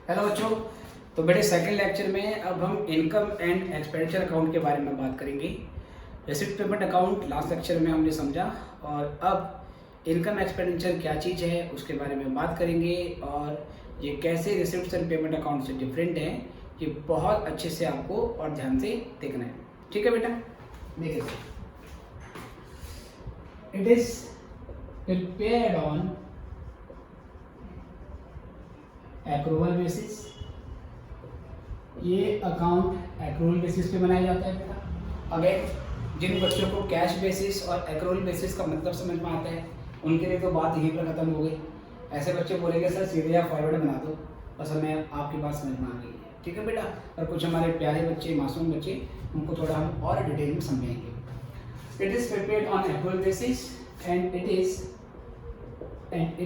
Hello बच्चों। तो बेटे सेकंड लेक्चर में अब हम इनकम एंड एक्सपेंडिचर अकाउंट के बारे में बात करेंगे। Receipt payment account last lecture में हमने समझा और अब इनकम एक्सपेंडिचर क्या चीज़ है उसके बारे में बात करेंगे और ये कैसे रिसिप्ट एंड पेमेंट अकाउंट से डिफरेंट है, ये बहुत अच्छे से आपको और ध्यान से देखना है। ठीक है बेटा, देखिए it is prepared on accrual basis. ये अकाउंट एक्रूवल बेसिस पे बनाया जाता है बेटा। अगर जिन बच्चों को कैश बेसिस और एक्रूवल बेसिस का मतलब समझ में आता है उनके लिए तो बात यहीं पर ख़त्म हो गई। ऐसे बच्चे बोलेंगे सर सीधे या फॉरवर्ड बना दो, बस हमें आपकी बात समझ में आ गई है। ठीक है बेटा। और कुछ हमारे प्यारे बच्चे, मासूम बच्चे, उनको थोड़ा हम और डिटेल में समझाएंगे। It is prepared on accrual basis and it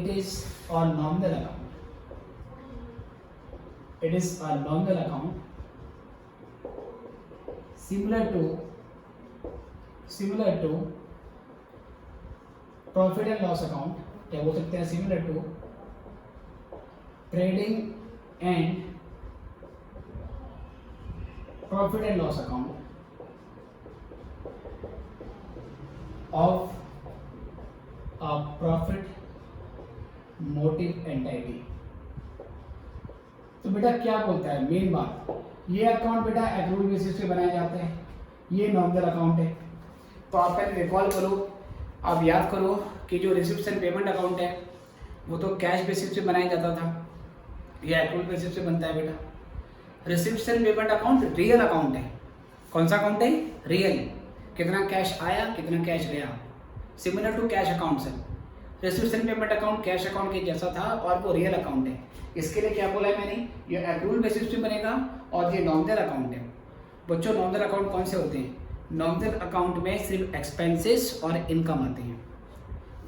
is on nominal account. It is a nominal account similar to profit and loss account। क्या बोल सकते हैं? similar to trading and profit and loss account of a profit motive entity। तो बेटा क्या बोलता है main बात, ये अकाउंट बेटा एक्रूवल बेसिस पे बनाए जाते हैं, ये नॉमिनल अकाउंट है। तो आप पहले रिकॉल करो, आप याद करो कि जो रिसिप्ट एंड पेमेंट अकाउंट है वो तो कैश बेसिस पे बनाया जाता था, ये एक्रूवल बेसिस पे बनता है बेटा। Receipt and payment account real account है। कौन सा अकाउंट है? रियल। कितना कैश आया, कितना कैश गया, similar to cash account sir. Receipt and payment account cash account के जैसा था और वो रियल अकाउंट है। इसके लिए क्या बोला है मैंने, ये एक्रूवल बेसिस पे बनेगा और ये नॉमिनल अकाउंट है। बच्चों नॉमिनल अकाउंट कौन से होते हैं? नॉमिनल अकाउंट में सिर्फ एक्सपेंसेस और इनकम आते हैं।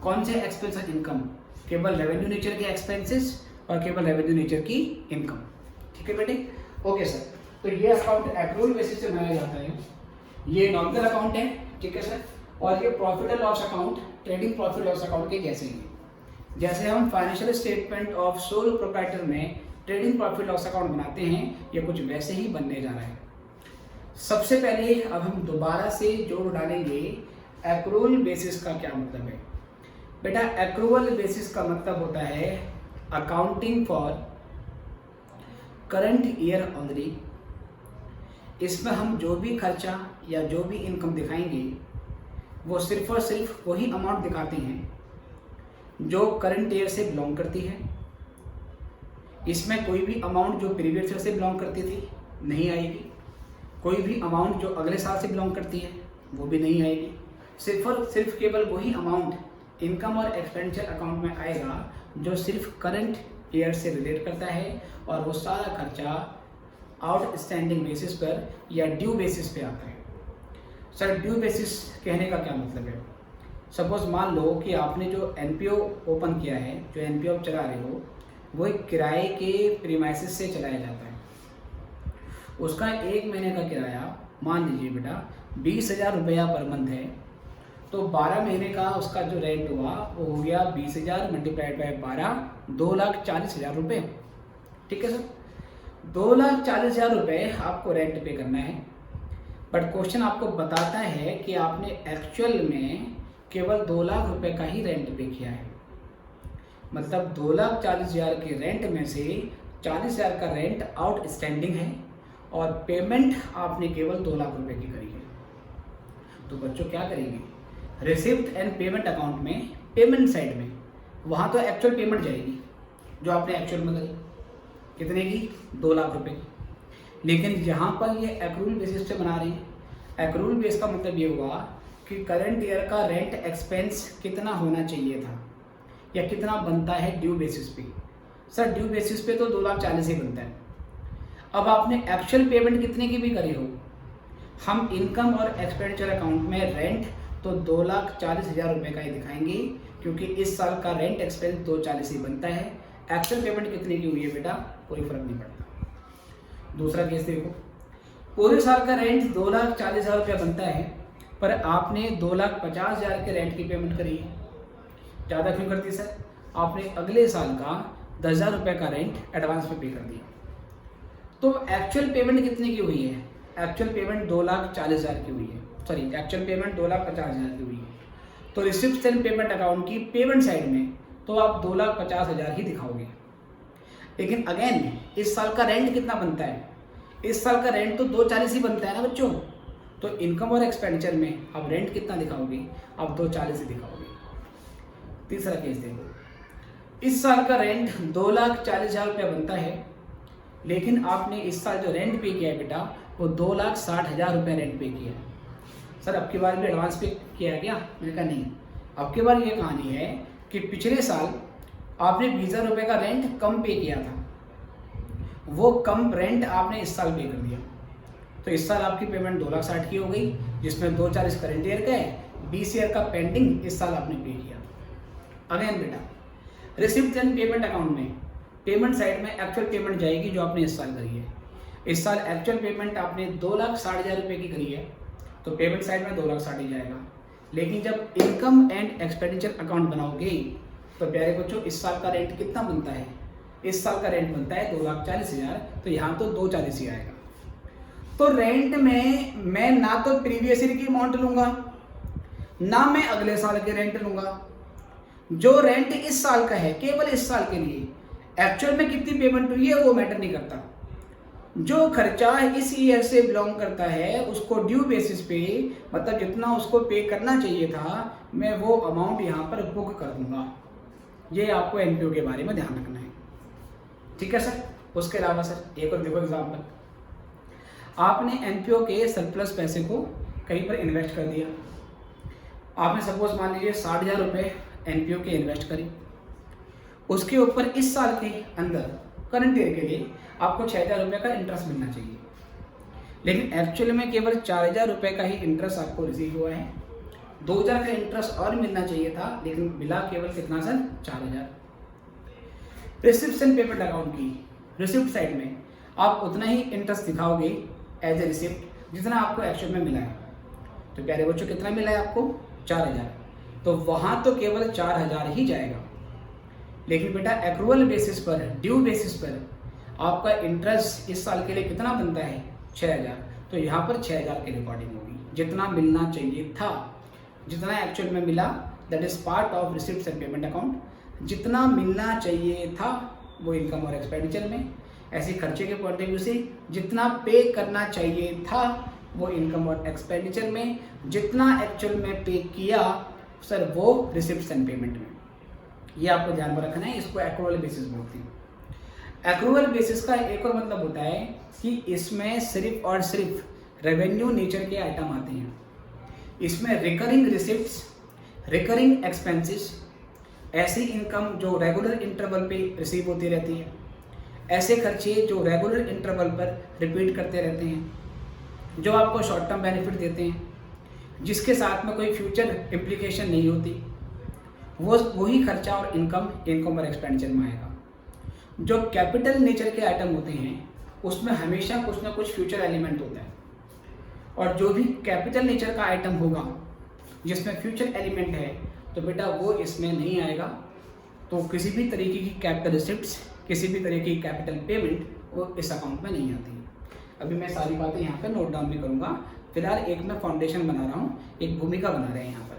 कौन से एक्सपेंस और इनकम? केवल रेवेन्यू नेचर के एक्सपेंसेस और केवल रेवेन्यू नेचर की इनकम। ठीक है बेटे, ओके सर। तो ये अकाउंट एक्रूवल बेसिस से बनाया जाता है, ये नॉमिनल अकाउंट है। ठीक है सर। और ये profit and loss account trading profit loss account के जैसे ही, जैसे हम financial statement of sole proprietor में ट्रेडिंग प्रॉफिट लॉस अकाउंट बनाते हैं, ये कुछ वैसे ही बनने जा रहा है। सबसे पहले अब हम दोबारा से जोड़ डालेंगे एक्रूवल बेसिस का क्या मतलब है। बेटा एक्रूवल बेसिस का मतलब होता है accounting for current year only. इसमें हम जो भी खर्चा या जो भी इनकम दिखाएंगे वो सिर्फ और सिर्फ वही अमाउंट दिखाते हैं जो करंट ईयर से बिलोंग करती है। इसमें कोई भी अमाउंट जो प्रीवियस ईयर से बिलोंग करती थी नहीं आएगी, कोई भी अमाउंट जो अगले साल से बिलोंग करती है वो भी नहीं आएगी। सिर्फ और सिर्फ केवल वही अमाउंट इनकम और एक्सपेंडिचर अकाउंट में आएगा जो सिर्फ करंट ईयर से रिलेट करता है और वो सारा खर्चा आउटस्टैंडिंग बेसिस पर या ड्यू बेसिस पे आता है। सर ड्यू बेसिस कहने का क्या मतलब है? सपोज मान लो कि आपने जो एनपीओ ओपन किया है, जो एनपीओ चला रहे हो, वो एक किराए के प्रीमाइसेस से चलाया जाता है। उसका एक महीने का किराया मान लीजिए बेटा 20,000 रुपया पर मंथ है, तो 12 महीने का उसका जो रेंट हुआ वो हो गया 20,000 मल्टीप्लाइड बाय 12, 2,40,000 रुपये। ठीक है सर, 2,40,000 रुपये आपको रेंट पे करना है। बट क्वेश्चन आपको बताता है कि आपने एक्चुअल में केवल 2 लाख रुपए का ही रेंट पे किया है। मतलब 2,40,000 के रेंट में से 40,000 का रेंट आउटस्टैंडिंग है और पेमेंट आपने केवल 2 लाख रुपए की करी है। तो बच्चों क्या करेंगे, रिसिप्ट एंड पेमेंट अकाउंट में पेमेंट साइड में वहाँ तो एक्चुअल पेमेंट जाएगी जो आपने एक्चुअल में करी, कितने की? 2 लाख रुपए की। लेकिन यहाँ पर ये एक्रूवल बेसिस पे बना रहे हैं। एक्रूवल बेस का मतलब ये हुआ कि करंट ईयर का रेंट एक्सपेंस कितना होना चाहिए था या कितना बनता है ड्यू बेसिस पे। सर ड्यू बेसिस पे तो 2,40,000 ही बनता है। अब आपने एक्चुअल पेमेंट कितने की भी करी हो, हम इनकम और एक्सपेंडिचर अकाउंट में रेंट तो 2,40,000 रुपये का ही दिखाएंगे क्योंकि इस साल का रेंट एक्सपेंस 2,40,000 ही बनता है। एक्चुअल पेमेंट कितने की हुई है बेटा कोई फर्क नहीं पड़ता। दूसरा केस देखो, पूरे साल का रेंट 2,40,000 रुपया बनता है पर आपने 2,50,000 के रेंट की पेमेंट करी है। ज़्यादा क्यों करती सर? आपने अगले साल का 10,000 रुपये का रेंट एडवांस में पे कर दिया। तो एक्चुअल पेमेंट कितने की हुई है? एक्चुअल पेमेंट 2,40,000 की हुई है, सॉरी एक्चुअल पेमेंट 2,50,000 की हुई है। तो रिसिप्ट एंड पेमेंट अकाउंट की पेमेंट साइड में तो आप 2,50,000 ही दिखाओगे। लेकिन अगेन इस साल का रेंट कितना बनता है? इस साल का रेंट तो 2,40 ही बनता है ना बच्चों। तो इनकम और एक्सपेंडिचर में आप रेंट कितना दिखाओगे? आप 2,40 ही दिखाओगे। तीसरा केस देखो, इस साल का रेंट 2,40,000 रुपया बनता है, लेकिन आपने इस साल जो रेंट पे किया है बेटा वो 2,60,000 रुपया रेंट पे किया है। सर अब की बार भी एडवांस पे किया गया? मैंने कहा नहीं, अब की बार ये कहानी है कि पिछले साल आपने 20,000 रुपये का रेंट कम पे किया था, वो कम रेंट आपने इस साल पे कर दिया। तो इस साल आपकी पेमेंट 2,60,000 की हो गई, जिसमें 2,40,000 करेंट ईयर का है, 20 ईयर का पेंडिंग इस साल आपने पे किया। अगेन बेटा रिसिप्ट एंड पेमेंट अकाउंट में पेमेंट साइड में एक्चुअल पेमेंट जाएगी जो आपने इस साल करी है। इस साल एक्चुअल पेमेंट आपने 2,60,000 रुपये की करी है, तो पेमेंट साइड में 2,60,000 जाएगा। लेकिन जब इनकम एंड एक्सपेंडिचर अकाउंट बनाओगे तो प्यारे बच्चों इस साल का रेंट कितना बनता है? इस साल का रेंट बनता है 2,40,000, तो यहाँ तो 2,40,000 ही आएगा। तो रेंट में मैं ना तो प्रीवियस ईयर की अमाउंट लूंगा, ना मैं अगले साल के रेंट लूंगा। जो रेंट इस साल का है केवल इस साल के लिए, एक्चुअल में कितनी पेमेंट हुई है वो मैटर नहीं करता। जो खर्चा इस ईयर से बिलोंग करता है उसको ड्यू बेसिस पे, मतलब जितना उसको पे करना चाहिए था, मैं वो अमाउंट यहाँ पर बुक कर दूंगा। ये आपको एनपीओ के बारे में ध्यान रखना है, ठीक है सर। उसके अलावा सर एक और देखो एग्जाम्पल, आपने एनपीओ के सरप्लस पैसे को कहीं पर इन्वेस्ट कर दिया। आपने सपोज मान लीजिए 60,000 रुपये एनपीओ के इन्वेस्ट करी, उसके ऊपर इस साल के अंदर करंट ईयर के लिए आपको 6,000 रुपये का इंटरेस्ट मिलना चाहिए, लेकिन एक्चुअल में केवल 4,000 रुपये का ही इंटरेस्ट आपको रिसीव हुआ है। 2,000 का इंटरेस्ट और मिलना चाहिए था, लेकिन मिला केवल कितना sir? 4,000। Receipt and payment account की रिसिप्ट साइड में आप उतना ही इंटरेस्ट दिखाओगे एज ए रिसिप्ट जितना आपको एक्चुअल में मिला है। तो प्यारे बच्चों कितना मिला है आपको? 4,000, तो वहाँ तो केवल 4,000 ही जाएगा। लेकिन बेटा एक्रूअल बेसिस पर, ड्यू बेसिस पर आपका इंटरेस्ट इस साल के लिए कितना बनता है? 6,000, तो यहाँ पर 6,000 की रिकॉर्डिंग होगी। जितना मिलना चाहिए था, जितना एक्चुअल में मिला, that is part of receipt and payment account. जितना मिलना चाहिए था वो इनकम और एक्सपेंडिचर में, ऐसे खर्चे के पॉइंट ऑफ व्यू से जितना पे करना चाहिए था वो इनकम और एक्सपेंडिचर में, जितना एक्चुअल में पे किया सर वो रिसिप्ट एंड पेमेंट में। ये आपको ध्यान में रखना है, इसको एक्रूअल बेसिस बोलते हैं। एक्रूअल बेसिस का एक और मतलब होता है कि इसमें सिर्फ और सिर्फ रेवेन्यू नेचर के आइटम आते हैं। इसमें रिकरिंग रिसिप्ट्स, रिकरिंग एक्सपेंसेस, ऐसी इनकम जो रेगुलर इंटरवल पे रिसीव होती रहती है, ऐसे खर्चे जो रेगुलर इंटरवल पर रिपीट करते रहते हैं, जो आपको शॉर्ट टर्म बेनिफिट देते हैं, जिसके साथ में कोई फ्यूचर इम्प्लीकेशन नहीं होती, वो वही खर्चा और इनकम और एक्सपेंडिचर में आएगा। जो कैपिटल नेचर के आइटम होते हैं उसमें हमेशा कुछ ना कुछ फ्यूचर एलिमेंट होता है, और जो भी कैपिटल नेचर का आइटम होगा जिसमें फ्यूचर एलिमेंट है तो बेटा वो इसमें नहीं आएगा। तो किसी भी तरीके की कैपिटल रिसिप्ट्स, किसी भी तरीके की कैपिटल पेमेंट वो इस अकाउंट में नहीं आती है। अभी मैं सारी बातें यहाँ पे नोट डाउन भी करूँगा। फिलहाल एक मैं फाउंडेशन बना रहा हूँ, एक भूमिका बना रहे हैं यहाँ पर।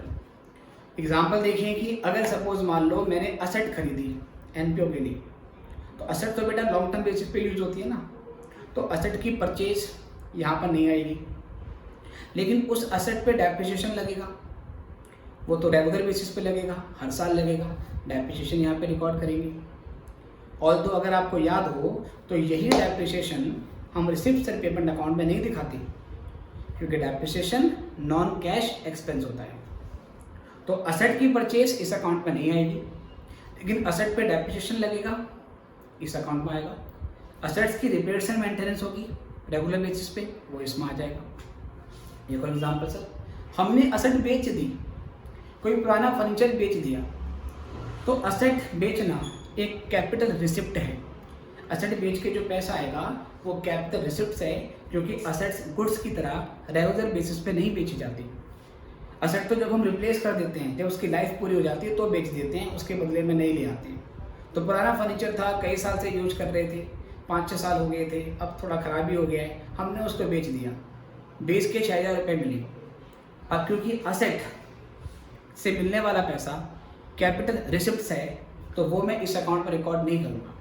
एग्जाम्पल देखिए कि अगर सपोज मान लो मैंने असेट खरीदी एनपीओ के लिए, तो असेट तो बेटा लॉन्ग टर्म बेसिस पे यूज होती है ना, तो असेट की परचेज यहाँ पर नहीं आएगी, लेकिन उस असेट पे डेप्रिसिएशन लगेगा, वो तो रेगुलर बेसिस पे लगेगा, हर साल लगेगा, डेप्रिसिएशन यहाँ पे रिकॉर्ड करेंगे। और तो अगर आपको याद हो तो यही डेप्रिसिएशन हम रिसिप्ट एंड पेमेंट अकाउंट में नहीं दिखाते, क्योंकि डेप्रिसिएशन नॉन कैश एक्सपेंस होता है। तो असेट की परचेज इस अकाउंट में नहीं आएगी, लेकिन असेट पे डेप्रिसिएशन लगेगा, इस अकाउंट में आएगा। असेट्स की रिपेयर्स एंड मेंटेनेंस होगी रेगुलर बेसिस पे, वो इसमें आ जाएगा। एक और एग्जाम्पल सर, हमने असेट बेच दी, कोई पुराना फर्नीचर बेच दिया, तो असेट बेचना एक कैपिटल रिसिप्ट है। असेट बेच के जो पैसा आएगा वो कैपिटल रिसिप्ट है, क्योंकि असेट्स गुड्स की तरह रेगुलर बेसिस पे नहीं बेची जाती। असेट तो जब हम रिप्लेस कर देते हैं, जब उसकी लाइफ पूरी हो जाती है तो बेच देते हैं, उसके बदले में नहीं ले आते हैं। तो पुराना फर्नीचर था, कई साल से यूज कर रहे थे, 5-6 साल हो गए थे, अब थोड़ा ख़राब भी हो गया है, हमने उसको बेच दिया, बेच के 6,000 रुपये मिले। अब क्योंकि असेट से मिलने वाला पैसा कैपिटल रिसिप्ट्स है, तो वो मैं इस अकाउंट पर रिकॉर्ड नहीं करूँगा,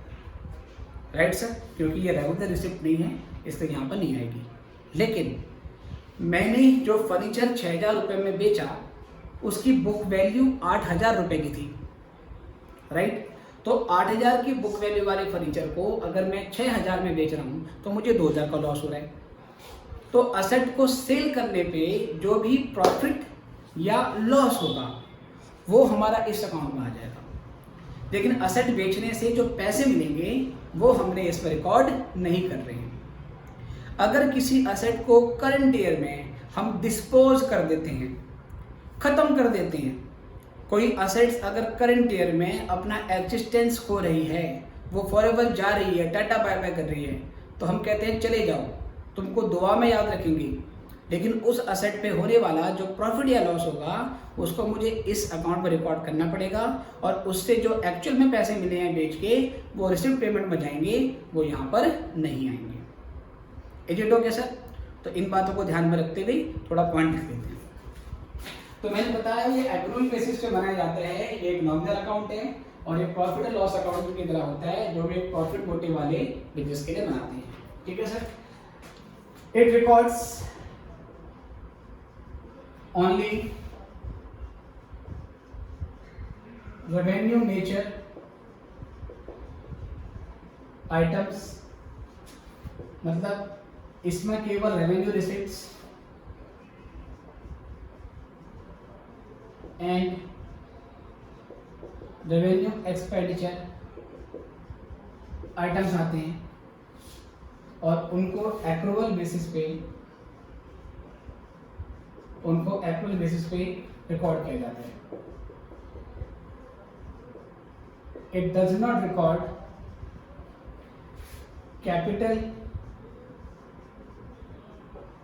राइट सर, क्योंकि ये रेगुलर रिसिप्ट नहीं है, इसलिए यहाँ पर नहीं आएगी। लेकिन मैंने जो फर्नीचर 6,000 रुपये में बेचा, उसकी बुक वैल्यू 8,000 रुपये की थी, राइट। तो 8,000 की बुक वैल्यू वाले फर्नीचर को अगर मैं 6,000 में बेच रहा हूँ तो मुझे 2,000 का लॉस हो रहा है। तो असेट को सेल करने पे जो भी प्रॉफिट या लॉस होगा वो हमारा इस अकाउंट में आ जाएगा, लेकिन असेट बेचने से जो पैसे मिलेंगे वो हमने इस पर रिकॉर्ड नहीं कर रहे हैं। अगर किसी असेट को करंट ईयर में हम डिस्पोज कर देते हैं, ख़त्म कर देते हैं, कोई असेट्स अगर करंट ईयर में अपना एग्जिस्टेंस खो रही है, वो फॉरएवर जा रही है, टाटा बाय बाय कर रही है, तो हम कहते हैं चले जाओ, तुमको दुआ में याद रखेंगे। लेकिन उस असेट पे होने वाला जो प्रॉफिट या लॉस होगा उसको मुझे इस अकाउंट पर रिकॉर्ड करना पड़ेगा, और उससे जो एक्चुअल में पैसे मिले हैं बेच के वो रिसिप्ट पेमेंट में जाएंगे, वो यहाँ पर नहीं आएंगे। एजेंट हो गया सर? तो इन बातों को ध्यान में रखते हुए थोड़ा पॉइंट लिख देते हैं। तो मैंने बताया ये एक्रूअल बेसिस पे बनाए जाते हैं, ये एक नॉमिनल अकाउंट है और ये प्रॉफिट एंड लॉस अकाउंट की तरह होता है, जो भी प्रॉफिट मोटिव वाले बिजनेस के लिए बनाते हैं। ठीक है sir? It records only revenue nature items, मतलब इसमें केवल revenue receipts and revenue expenditure items आते हैं और उनको एक्रूअल बेसिस पे रिकॉर्ड किया जाता है। It does not record capital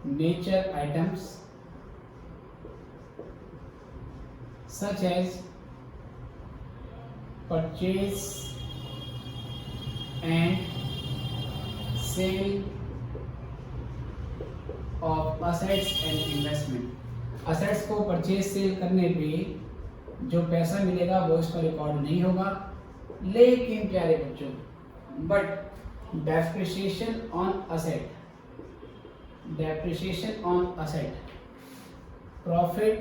nature items such as purchase and sale of assets and investment। assets को परचेज सेल करने पे जो पैसा मिलेगा वो इस पर रिकॉर्ड नहीं होगा, लेकिन प्यारे बच्चों, but depreciation on asset, profit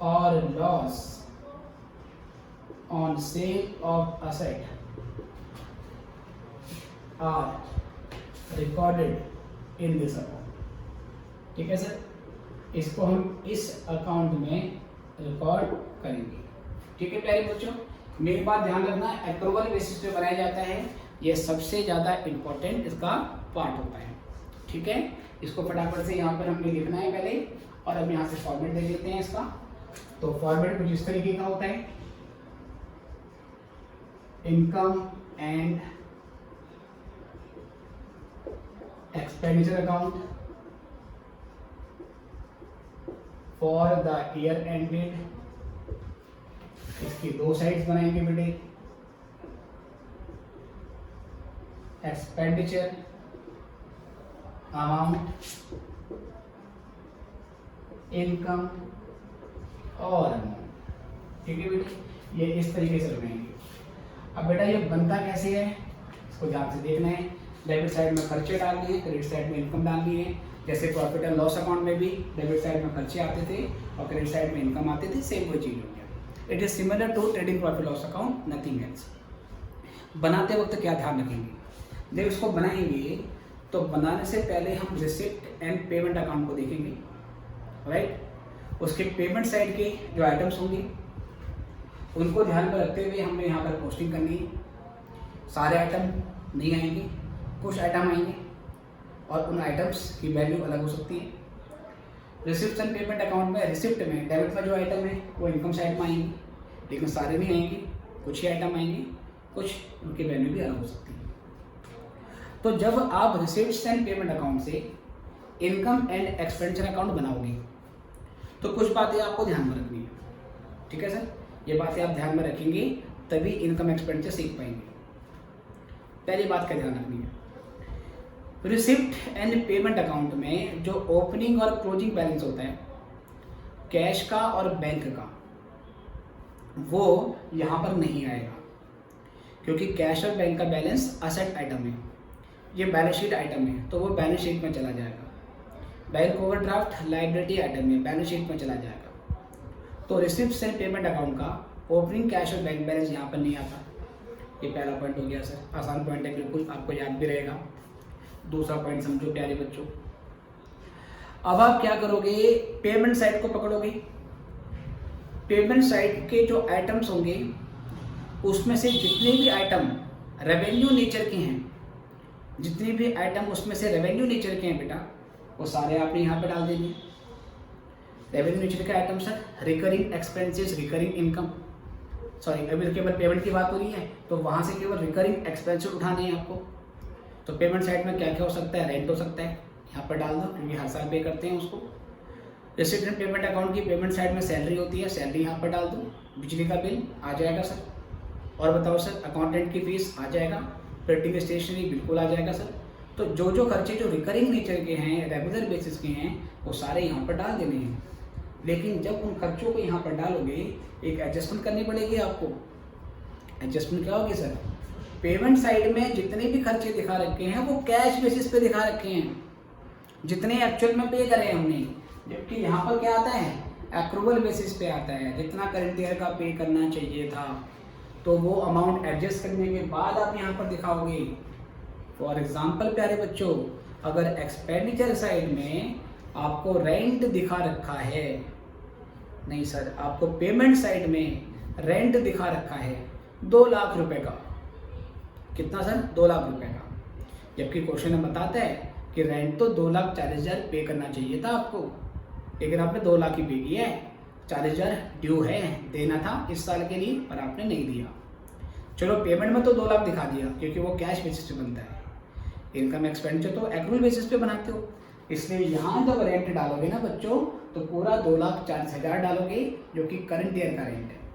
or loss on sale of asset are recorded in this account। ठीक है सर? इसको हम इस अकाउंट में रिकॉर्ड करेंगे। ठीक है प्यारे बच्चों, मेरी बात ध्यान रखना, एक्रूअल बेसिस पे बनाया जाता है, ये सबसे ज़्यादा इम्पोर्टेंट इसका पार्ट होता है। ठीक है, इसको फटाफट से यहाँ पर हमने लिखना है पहले, और अब यहाँ से फॉर्मेट दे देते हैं इसका। तो फॉर्मेट कुछ इस तरीके का होता है, income and expenditure account for the year ended. इसकी दो साइड्स बनाएंगे बेटे, एक्सपेंडिचर अमाउंट, इनकम और अमाउंट। ठीक है बेटे, ये इस तरीके से बनाएंगे। अब बेटा ये बनता कैसे है इसको ध्यान से देखना है। डेबिट साइड में खर्चे डालने हैं, क्रेडिट साइड में इनकम डालनी है। जैसे प्रॉफिट एंड लॉस अकाउंट में भी डेबिट साइड में खर्चे आते थे और क्रेडिट साइड में इनकम आते थे, सेम कोई चीज़ हो गया। It is similar to trading profit loss account, nothing else. बनाते वक्त क्या ध्यान रखेंगे, जब इसको बनाएंगे तो बनाने से पहले हम रिसिप्ट एंड पेमेंट अकाउंट को देखेंगे, राइट। उसके पेमेंट साइड के जो आइटम्स होंगे उनको ध्यान में रखते हुए हमने यहाँ पर पोस्टिंग करनी है। सारे आइटम नहीं आएंगे, कुछ आइटम आएंगे और उन आइटम्स की वैल्यू अलग हो सकती है। रिसिप्ट एंड पेमेंट अकाउंट में रिसिप्ट में डेबिट में जो आइटम है वो इनकम साइड में आएंगे, लेकिन सारे नहीं आएंगे, कुछ ही आइटम आएंगे, कुछ उनकी वैल्यू भी अलग हो सकती है। तो जब आप रिसिप्ट्स एंड पेमेंट अकाउंट से इनकम एंड एक्सपेंडिचर अकाउंट बनाओगे तो कुछ बातें आपको ध्यान में रखनी है। ठीक है सर, ये बातें आप ध्यान में रखेंगे तभी इनकम एक्सपेंडिचर सीख पाएंगे। पहली बात का ध्यान रखनी है। रिसिप्ट एंड पेमेंट अकाउंट में जो ओपनिंग और क्लोजिंग बैलेंस होता है कैश का और बैंक का, वो यहाँ पर नहीं आएगा, क्योंकि कैश और बैंक का बैलेंस असेट आइटम है, ये बैलेंस शीट आइटम है, तो वो बैलेंस शीट में चला जाएगा। बैंक ओवरड्राफ्ट लायबिलिटी आइटम है, बैलेंस शीट में चला जाएगा। तो रिसिप्ट एंड पेमेंट अकाउंट का ओपनिंग कैश और बैंक बैलेंस यहाँ पर नहीं आता। ये पहला पॉइंट हो गया सर, आसान पॉइंट है, बिल्कुल आपको याद भी रहेगा। दूसरा पॉइंट समझो प्यारे बच्चों, अब आप क्या करोगे, पेमेंट साइड को पकड़ोगे। पेमेंट साइड के जो आइटम्स होंगे उसमें से जितने भी आइटम रेवेन्यू नेचर के हैं, जितने भी आइटम उसमें से रेवेन्यू नेचर के हैं बेटा, वो सारे आपने यहाँ पे डाल देंगे। रेवेन्यू नेचर के item sir, recurring expenses, recurring income, sorry अभी केवल पेमेंट की बात हो रही है, तो वहाँ से केवल रिकरिंग एक्सपेंसेस उठाने हैं आपको। तो पेमेंट साइड में क्या क्या हो सकता है, रेंट हो सकता है, यहाँ पर डाल दो क्योंकि हर साल पे करते हैं उसको। रिसिप्ट एंड पेमेंट अकाउंट की पेमेंट साइड में सैलरी होती है, सैलरी यहाँ पर डाल दो। बिजली का बिल आ जाएगा सर, और बताओ सर अकाउंटेंट की फीस आ जाएगा, प्रिंटिंग स्टेशनरी बिल्कुल आ जाएगा सर। तो जो जो खर्चे जो रिकरिंग नेचर के हैं, रेगुलर बेसिस के हैं, वो सारे यहाँ पर डाल देने हैं। लेकिन जब उन खर्चों को यहाँ पर डालोगे, एक एडजस्टमेंट करनी पड़ेगी आपको। एडजस्टमेंट क्या होगी सर, पेमेंट साइड में जितने भी खर्चे दिखा रखे हैं वो कैश बेसिस पे दिखा रखे हैं, जितने एक्चुअल में पे करे हमने, जबकि यहाँ पर क्या आता है, एक्रूवल बेसिस पे आता है, जितना करंट ईयर का पे करना चाहिए था, तो वो अमाउंट एडजस्ट करने के बाद आप यहाँ पर दिखाओगे। फॉर एग्जाम्पल प्यारे बच्चों, अगर एक्सपेंडिचर साइड में आपको रेंट दिखा रखा है, नहीं सर आपको पेमेंट साइड में रेंट दिखा रखा है 2 लाख रुपए का, कितना सर, 2 लाख रुपए का, जबकि क्वेश्चन में बताता है कि रेंट तो 2,40,000 पे करना चाहिए था आपको, लेकिन आपने 2 लाख ही पे किया है। 40,000 ड्यू है, देना था इस साल के लिए, पर आपने नहीं दिया। चलो पेमेंट में तो 2 लाख दिखा दिया क्योंकि वो कैश बेसिस पे बनता है, इनकम एक्सपेंडिचर तो एक्रूवल बेसिस पे बनाते हो, इसलिए यहाँ जब रेंट डालोगे ना बच्चों, तो पूरा 2,40,000 डालोगे, जो कि करंट ईयर का रेंट है।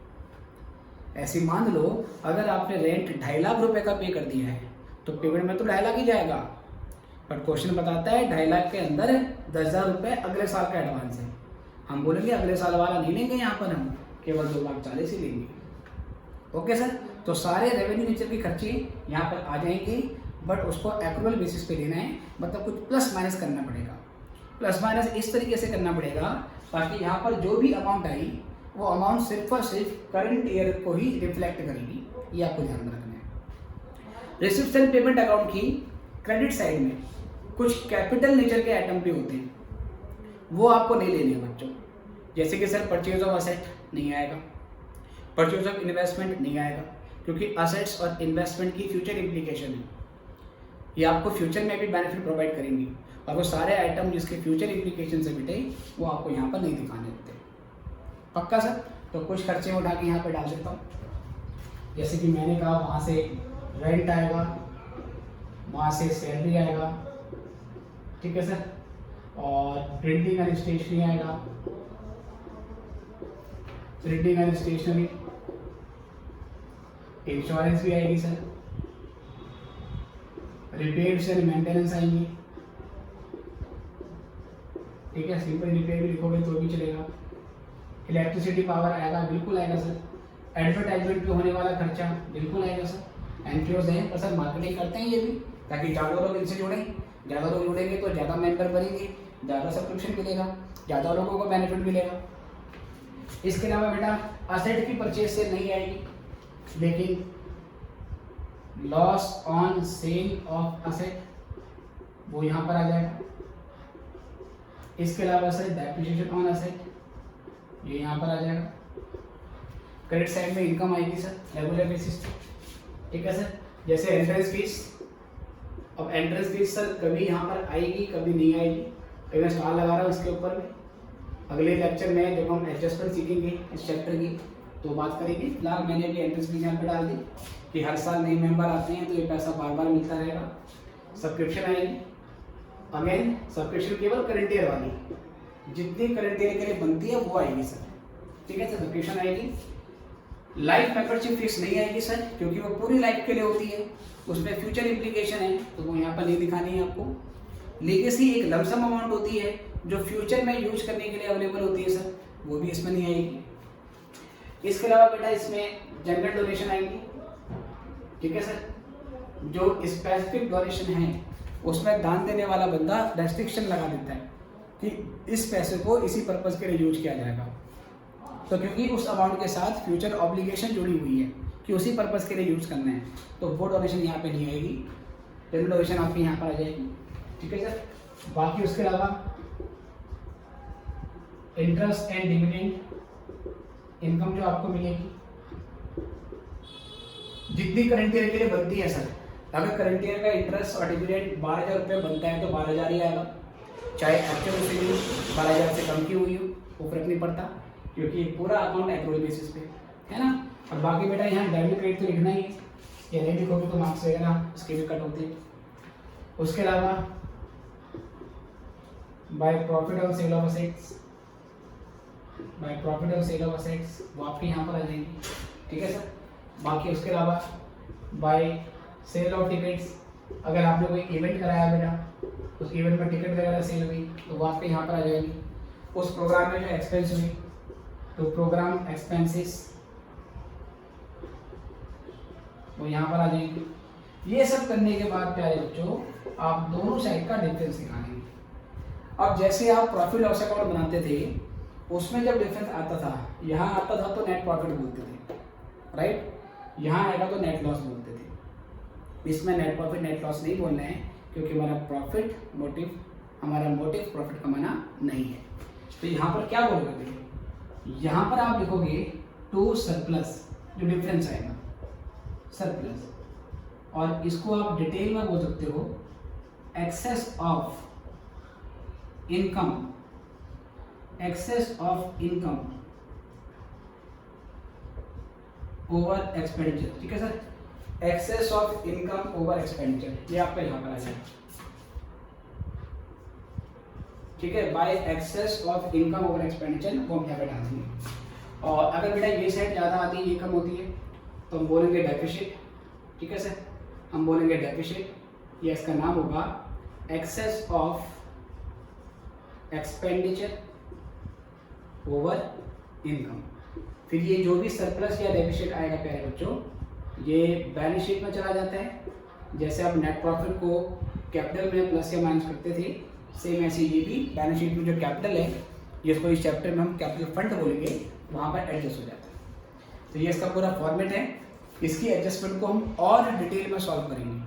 ऐसे मान लो अगर आपने रेंट 2.5 लाख रुपए का पे कर दिया है, तो पेमेंट में तो 2.5 लाख ही जाएगा, पर क्वेश्चन बताता है 2.5 लाख के अंदर 10,000 रुपये अगले साल का एडवांस है। हम बोलेंगे अगले साल वाला नहीं लेंगे, यहाँ पर हम केवल 2,40,000 ही लेंगे। ओके सर, तो सारे रेवेन्यू नेचर के खर्चे यहाँ पर आ जाएंगे, बट उसको एक्रूवल बेसिस पे लेना है, मतलब कुछ प्लस माइनस करना पड़ेगा। प्लस माइनस इस तरीके से करना पड़ेगा ताकि यहाँ पर जो भी अमाउंट आई वो अमाउंट सिर्फ और सिर्फ करंट ईयर को ही रिफ्लेक्ट करेगी, ये आपको ध्यान में रखना है। रिसिप्ट एंड पेमेंट अकाउंट की क्रेडिट साइड में कुछ कैपिटल नेचर के आइटम भी होते हैं, वो आपको नहीं लेने हैं बच्चों। जैसे कि सर परचेज ऑफ असेट नहीं आएगा, परचेज ऑफ इन्वेस्टमेंट नहीं आएगा, क्योंकि असेट्स और इन्वेस्टमेंट की फ्यूचर इम्प्लीकेशन है, ये आपको फ्यूचर में भी बेनिफिट प्रोवाइड करेंगी, और वो सारे आइटम जिसके फ्यूचर इम्प्लीकेशन से बिटे वो आपको यहाँ पर नहीं दिखाने देते। पक्का सर, तो कुछ खर्चे उठा के यहाँ पे डाल देता हूँ, जैसे कि मैंने कहा वहाँ से रेंट आएगा, वहाँ से सैलरी आएगा, ठीक है सर, और प्रिंटिंग एंड स्टेशनरी आएगा, प्रिंटिंग एंड स्टेशनरी, इंश्योरेंस भी आएगी सर, रिपेयर्स एंड मेंटेनेंस आएंगी, ठीक है, सिंपल रिपेयर भी लिखोगे तो भी चलेगा। इलेक्ट्रिसिटी पावर आएगा, बिल्कुल आएगा सर। एडवर्टाइजमेंट पे होने वाला खर्चा बिल्कुल आएगा सर। एनजीओज हैं पर सर मार्केटिंग करते हैं ये भी, ताकि ज़्यादा लोग इनसे जुड़ें, ज़्यादा लोग जुड़ेंगे तो ज़्यादा मेंबर बनेंगे, ज़्यादा सब्सक्रिप्शन मिलेगा, ज़्यादा लोगों को बेनिफिट मिलेगा। इसके अलावा बेटा असेट की परचेज से नहीं आएगी, लेकिन loss on sale of asset वो यहाँ पर आ जाएगा। इसके अलावा सर डेप्रिसिएशन ऑन असेट ये यहाँ पर आ जाएगा। क्रेडिट साइड में इनकम आएगी सर रेगुलर बेसिस, ठीक है सर। जैसे एंट्रेंस फीस, अब एंट्रेंस फीस सर कभी यहाँ पर आएगी कभी नहीं आएगी, कभी मैं स्टार लगा रहा हूँ इसके ऊपर में। अगले लेक्चर में जब हम एडजस्टमेंट सीखेंगे इस चैप्टर की तो बात करेंगे। फिलहाल मैंने अभी एंट्रेंस फीस यहाँ पर डाल दी कि हर साल नए मेंबर आते हैं तो ये पैसा बार बार मिलता रहेगा। सब्सक्रिप्शन आएगी, अगेन सब्सक्रिप्शन केवल करंट ईयर वाली, जितनी करंट ईयर के लिए बनती है वो आएगी सर, ठीक है सर। सब्सक्रिप्शन आएगी, लाइफ मेंबरशिप फीस नहीं आएगी सर, क्योंकि वो पूरी लाइफ के लिए होती है, उसमें फ्यूचर इम्प्लीकेशन है, तो वो यहाँ पर नहीं दिखानी है आपको। लीगेसी एक लमसम अमाउंट होती है जो फ्यूचर में यूज करने के लिए अवेलेबल होती है सर, वो भी इसमें नहीं आएगी। इसके अलावा बेटा इसमें जनरल डोनेशन आएंगी, ठीक है सर। जो स्पेसिफिक डोनेशन है उसमें दान देने वाला बंदा रेस्ट्रिक्शन लगा देता है कि इस पैसे को इसी पर्पज़ के लिए यूज किया जाएगा, तो क्योंकि उस अमाउंट के साथ फ्यूचर ऑब्लिगेशन जुड़ी हुई है कि उसी पर्पज़ के लिए यूज़ करना है, तो वो डोनेशन यहाँ पे नहीं आएगी, जनरल डोनेशन आपकी यहाँ पर आ जाएगी, ठीक है सर। बाकी उसके अलावा इंटरेस्ट एंड डिविडेंड इनकम जो आपको मिलेगी जितनी करंट ईयर के लिए बनती है सर, अगर करंट ईयर का इंटरेस्ट और डिविडेंड 12,000 रुपये बनता है तो 12,000 ही आएगा, चाहे एक्चुअल से 12,000 से कम की हुई हो वो फर्क नहीं पड़ता, क्योंकि पूरा अकाउंट एक्रूअल बेसिस पे है ना। और बाकी बेटा यहाँ डेबिट क्रेडिट तो लिखना ही है, ये नहीं लिखोगे तो मार्क्स वगैरह इसके भी कट होते हैं। उसके अलावा by profit on sale of assets, by profit on sale of assets वो आपके यहाँ पर आ जाएंगी, ठीक है सर। बाकी उसके अलावा बाय सेल ऑफ टिकट्स, अगर आपने कोई इवेंट कराया बेटा, उस इवेंट में टिकट वगैरह सेल हुई तो वो आपके यहाँ पर आ जाएगी। उस प्रोग्राम में जो एक्सपेंस हुई तो प्रोग्राम एक्सपेंसेस वो यहाँ पर आ जाएंगे। ये सब करने के बाद प्यारे बच्चों आप दोनों साइड का डिफरेंस निकालेंगे। अब जैसे आप प्रॉफिट लॉस अकाउंट बनाते थे उसमें जब डिफरेंस आता था, यहाँ आता था तो नेट प्रॉफिट बोलते थे, राइट, यहाँ आएगा तो नेट लॉस बोलते थे। इसमें नेट प्रॉफिट नेट लॉस नहीं बोलना है, क्योंकि हमारा मोटिव प्रॉफिट कमाना नहीं है। तो यहाँ पर क्या बोलोगे, यहाँ पर आप लिखोगे टू सरप्लस, जो डिफरेंस आएगा सरप्लस, और इसको आप डिटेल में बोल सकते हो excess of income, excess of income over expenditure, ठीक है sir, excess of income over expenditure, ये आपका यहाँ पर आ जाएगा, ठीक है। By excess of income over expenditure वो हम यहाँ पे डाल देंगे। और अगर बेटा ये साइड ज़्यादा आती है, ये कम होती है, तो हम बोलेंगे डेफिसिट, ठीक है सर, हम बोलेंगे डेफिसिट, ये इसका नाम होगा excess of expenditure over income. फिर ये जो भी सरप्लस या डेफिसिट आएगा प्यारे बच्चों, ये बैलेंस शीट में चला जाता है। जैसे आप नेट प्रॉफिट को कैपिटल में प्लस या माइनस करते थे, सेम ऐसे ये भी बैलेंस शीट में जो कैपिटल है, जिसको इस चैप्टर में हम कैपिटल फंड बोलेंगे, वहाँ पर एडजस्ट हो जाता है। तो ये इसका पूरा फॉर्मेट है, इसकी एडजस्टमेंट को हम और डिटेल में सॉल्व करेंगे।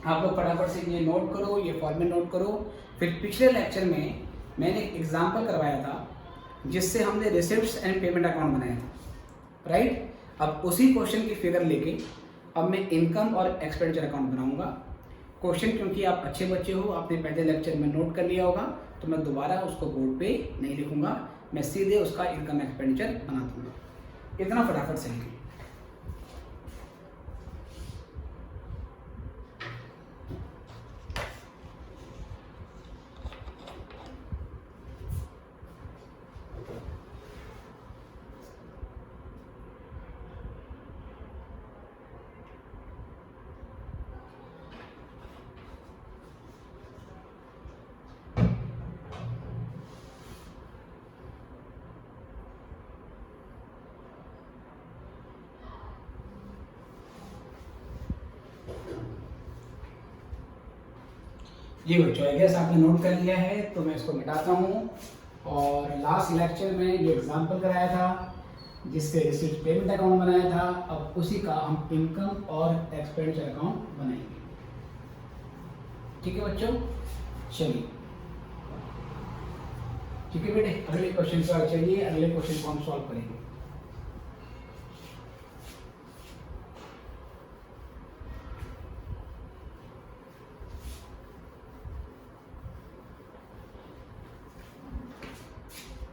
आप लोग फटाफट से ये नोट करो, ये फॉर्मेट नोट करो। फिर पिछले लेक्चर में मैंने एग्जाम्पल करवाया था जिससे हमने रिसिप्ट्स एंड पेमेंट अकाउंट बनाया था, राइट। अब उसी क्वेश्चन की फिगर लेके अब मैं इनकम और एक्सपेंडिचर अकाउंट बनाऊंगा। क्वेश्चन क्योंकि आप अच्छे बच्चे हो, आपने पहले लेक्चर में नोट कर लिया होगा, तो मैं दोबारा उसको बोर्ड पे नहीं लिखूंगा, मैं सीधे उसका इनकम एक्सपेंडिचर बना दूंगा। इतना फटाफट से लिखिए। जी बच्चों, आई गेस आपने नोट कर लिया है, तो मैं इसको मिटाता हूँ। और लास्ट लेक्चर में जो एग्जाम्पल कराया था जिससे रिसिप्ट पेमेंट अकाउंट बनाया था, अब उसी का हम इनकम और एक्सपेंडिचर अकाउंट बनाएंगे, ठीक है बच्चों। चलिए ठीक है बेटे, अगले क्वेश्चन पर चलिए, अगले क्वेश्चन को हम सॉल्व करेंगे।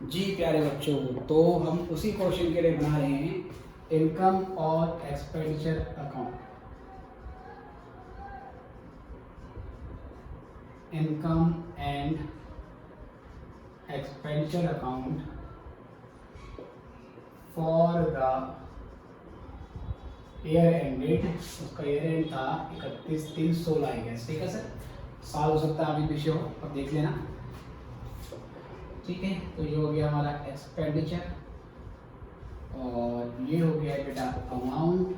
जी प्यारे बच्चों, तो हम उसी क्वेश्चन के लिए बना रहे हैं इनकम और expenditure account. Income and expenditure account for the year end date, उसका ईयर एंड था 31/3/16 आई गेस, ठीक है सर। साल हो सकता है अभी पीछे हो, अब देख लेना, ठीक है। तो ये हो गया हमारा एक्सपेंडिचर और ये हो गया बेटा अमाउंट,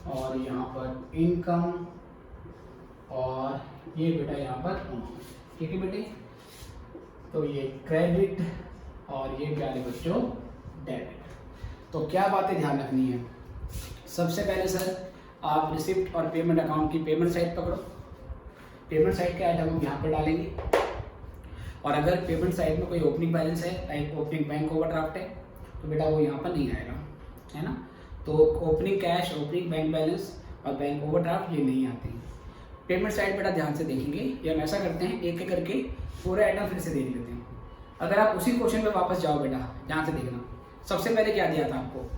और यहाँ पर इनकम और ये बेटा यहाँ पर अमाउंट, ठीक है बेटे। तो ये क्रेडिट और ये क्या है बच्चों डेबिट। तो क्या बातें ध्यान रखनी है, सबसे पहले सर आप रिसिप्ट और पेमेंट अकाउंट की पेमेंट साइड पकड़ो, पेमेंट साइड के आइटम हम यहाँ पर डालेंगे, और अगर पेमेंट साइड में कोई ओपनिंग बैलेंस है लाइक ओपनिंग बैंक ओवरड्राफ्ट है तो बेटा वो यहाँ पर नहीं आएगा, है ना। तो opening cash, opening bank balance और बैंक ओवरड्राफ्ट ये नहीं आते हैं। पेमेंट साइड बेटा ध्यान से देखेंगे, ये हम ऐसा करते हैं एक एक करके पूरे आइटम फिर से देख लेते हैं। अगर आप उसी क्वेश्चन पे वापस जाओ बेटा, ध्यान से देखना, सबसे पहले क्या दिया था आपको,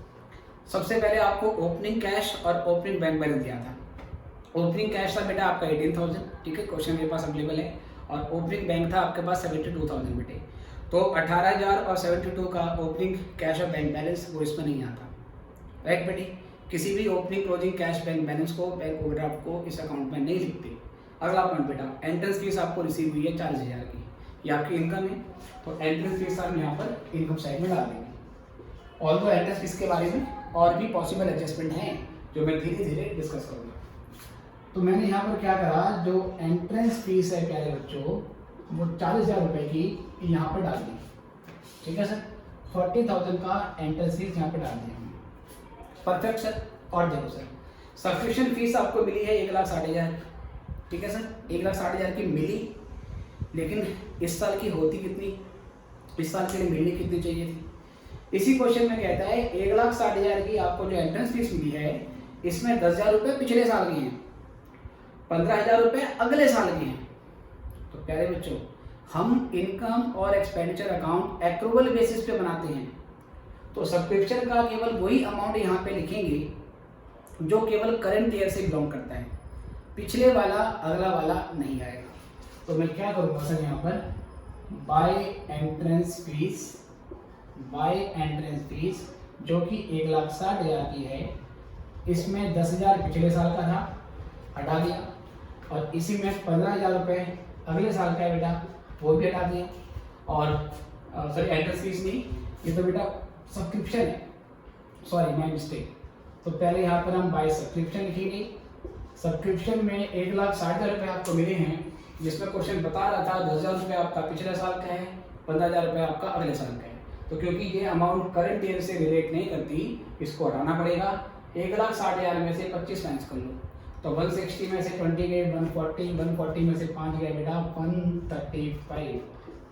सबसे पहले आपको ओपनिंग कैश और ओपनिंग बैंक बैलेंस दिया था। ओपनिंग कैश था बेटा आपका 18,000, ठीक है, क्वेश्चन मेरे पास अवेलेबल है, और ओपनिंग बैंक था आपके पास 72,000 बेटे। तो 18,000 और 72 का ओपनिंग कैश और बैंक बैलेंस वो इसमें नहीं आता, राइट बेटे। किसी भी opening closing cash bank balance को, बैंक ओवरड्राफ्ट को इस अकाउंट में नहीं लिखते। अगला पॉइंट बेटा, एंट्रेंस फीस आपको रिसीव हुई है 40,000 की, ये आपकी इनकम है, तो एंट्रेंस फीस हम यहाँ पर इनकम साइड में डाल देंगे। और तो एंट्रेंस फीस के बारे में और भी पॉसिबल एडजस्टमेंट हैं जो मैं धीरे धीरे डिस्कस करूँगा। तो मैंने यहाँ पर क्या करा, जो एंट्रेंस फीस है प्यारे बच्चों वो 40,000 रुपये की यहाँ पर डाल दी, ठीक है सर। 40,000 का एंट्रेंस फीस यहाँ पर डाल दिया हमने, परफेक्ट सर। और देखो सर, सब्सक्रिप्शन फीस आपको मिली है 1,60,000, ठीक है सर, 1,60,000 की मिली, लेकिन इस साल की होती कितनी, इस साल के लिए मिलनी कितनी चाहिए थी। इसी क्वेश्चन में कहता है 1,60,000 की आपको जो एंट्रेंस फीस मिली है इसमें 10,000 रुपये पिछले साल की हैं, 15,000 रुपये अगले साल के हैं। तो प्यारे बच्चों, हम इनकम और एक्सपेंडिचर अकाउंट एक्रूवल बेसिस पे बनाते हैं, तो सब्सक्रिप्शन का केवल वही अमाउंट यहाँ पे लिखेंगे जो केवल करंट ईयर से बिलोंग करता है, पिछले वाला अगला वाला नहीं आएगा। तो मैं क्या करूँगा सर, यहाँ पर बाय एंट्रेंस फीस जो कि 1,60,000 की है, इसमें 10,000 पिछले साल का था, हटा दिया, और इसी में 15,000 रुपये अगले साल का है बेटा, वो भी हटा दिया। और सॉरी एंट्रेंस फीस नहीं, ये तो बेटा सब्सक्रिप्शन है, सॉरी माय मिस्टेक। तो पहले यहाँ पर हम बाय सब्सक्रिप्शन लिखेंगे। सब्सक्रिप्शन में 1,60,000 रुपये आपको मिले हैं, जिसमें क्वेश्चन बता रहा था 10,000 रुपये आपका पिछले साल का है, 15,000 रुपये आपका अगले साल का है। तो क्योंकि ये अमाउंट करंट ईयर से रिलेट नहीं करती, इसको हटाना पड़ेगा। 1,60,000 में से 25 माइनस कर लो, तो 160 में से 20 गए, 140 में से 5 गए बेटा 135,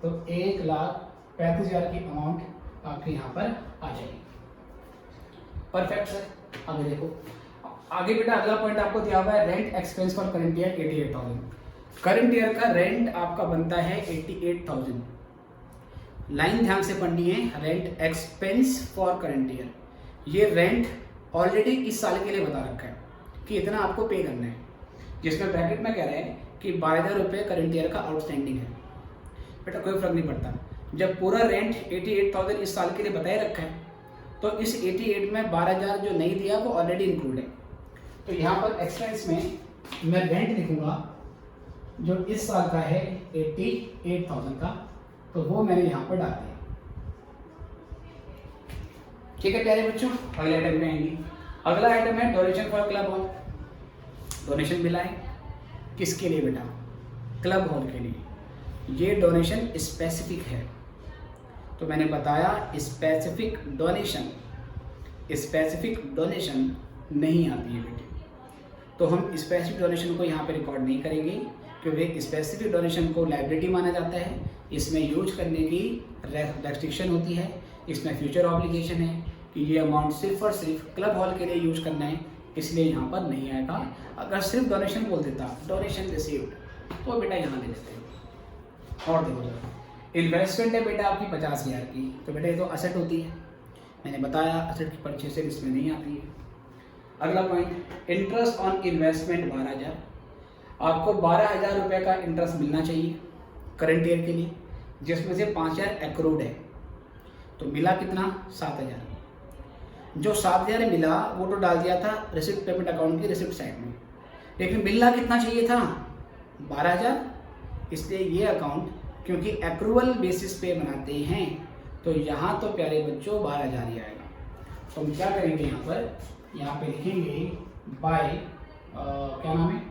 तो 1,35,000 की अमाउंट आपके यहाँ पर आ जाएगी। Perfect sir. आगे देखो, आगे बेटा अगला पॉइंट आपको दिया हुआ है rent expense for current year 88,000। Current year का रेंट आपका बनता है 88,000। लाइन ध्यान से पढ़नी है, rent expense for current year. ये रेंट ऑलरेडी इस साल के लिए बता रखा है कि इतना आपको पे करना है, जिसमें ब्रैकेट में कह रहे हैं कि 12,000 रुपये करंट ईयर का आउटस्टैंडिंग है। बेटा कोई फर्क नहीं पड़ता, जब पूरा रेंट 88,000 इस साल के लिए बताए रखा है, तो इस 88 में 12,000 जो नहीं दिया वो ऑलरेडी इंक्लूड है। तो यहाँ पर एक्सपेंस में मैं रेंट लिखूँगा जो इस साल का है 88,000 का, तो वो मैंने यहाँ पर डाल दिया। ठीक है प्यारे बच्चों, अगले आइटम में आएंगे। अगला आइटम है donation for club hall. Donation मिला है किसके लिए बेटा? क्लब हॉल के लिए। ये डोनेशन स्पेसिफिक है, तो मैंने बताया स्पेसिफिक डोनेशन नहीं आती है बेटे, तो हम स्पेसिफिक डोनेशन को यहाँ पे रिकॉर्ड नहीं करेंगे, क्योंकि स्पेसिफिक डोनेशन को लायबिलिटी माना जाता है। इसमें यूज करने की रेस्ट्रिक्शन होती है, इसमें फ्यूचर ऑब्लिगेशन है कि ये अमाउंट सिर्फ और सिर्फ क्लब हॉल के लिए यूज करना है, इसलिए यहाँ पर नहीं आएगा। अगर सिर्फ डोनेशन बोल देता, डोनेशन रिसीव्ड, तो बेटा यहाँ ले लेते हैं। और देखो इन्वेस्टमेंट है बेटा आपकी 50,000 की, तो बेटा ये तो असेट होती है, मैंने बताया असेट की परचेज इसमें नहीं आती है। अगला पॉइंट, इंटरेस्ट ऑन इन्वेस्टमेंट 12,000। आपको 12,000 रुपये का इंटरेस्ट मिलना चाहिए करंट ईयर के लिए, जिसमें से 5,000 एक्रूड है, तो मिला कितना? 7,000। जो 7,000 मिला वो तो डाल दिया था रिसिप्ट पेमेंट अकाउंट की रिसिप्ट साइड में, लेकिन मिलना कितना चाहिए था 12,000। इसलिए ये अकाउंट क्योंकि एक्रूवल बेसिस पे बनाते हैं तो यहाँ तो प्यारे बच्चों 12,000 ही आएगा। तो हम क्या करेंगे यहाँ पे लिखेंगे बाय क्या नाम है,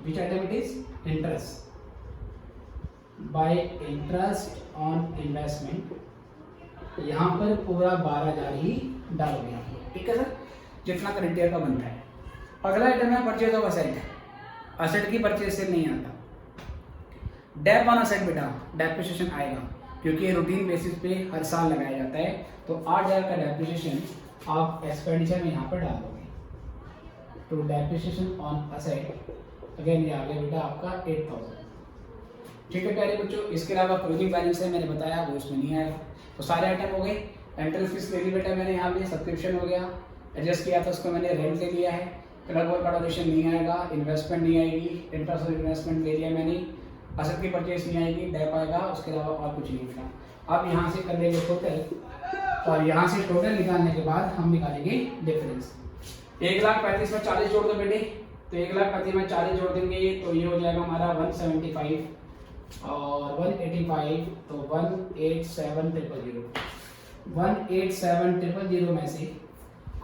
विच item it is, interest, bye interest on investment. यहाँ पर पूरा 12,000 ही डालोगे आप, ठीक है सर, जितना करंट ईयर का बनता है। अगला आइटम है परचेज ऑफ असेट। असेट की परचेज से नहीं आता, डेप ऑन असेट बेटा डेप्रिसिएशन आएगा क्योंकि ये रूटीन बेसिस पे हर साल लगाया जाता है। तो 8,000 का डेप्रिसिएशन आप एक्सपेंडिचर में यहाँ पर डाल दोगे। तो डेप्रिसिएशन ऑन असेट अगेन ये आ गया बेटा आपका 8,000, ठीक है प्यारे बच्चों। इसके अलावा क्लोजिंग बैलेंस है मैंने बताया वो इसमें नहीं आएगा। तो सारे आइटम हो गए। एंट्रेंस फीस ले ली बेटा मैंने यहाँ पे, सब्सक्रिप्शन हो गया, एडजस्ट किया था उसको मैंने, रेंट ले लिया है, क्लब और का डोनेशन नहीं आएगा, इन्वेस्टमेंट नहीं आएगी, इंटरेस्ट और इन्वेस्टमेंट ले लिया मैंने, असेट की परचेज नहीं आएगी, डेप आएगा, उसके अलावा और कुछ नहीं था। अब यहाँ से कर लेंगे टोटल और यहाँ से टोटल निकालने के बाद हम निकालेंगे डिफरेंस। 1,35,000 में 40 जोड़ दो बेटे, तो 1,35,000 में 40 जोड़ देंगे तो ये हो जाएगा हमारा 175 और 185 तो 187,000। 187,000 में से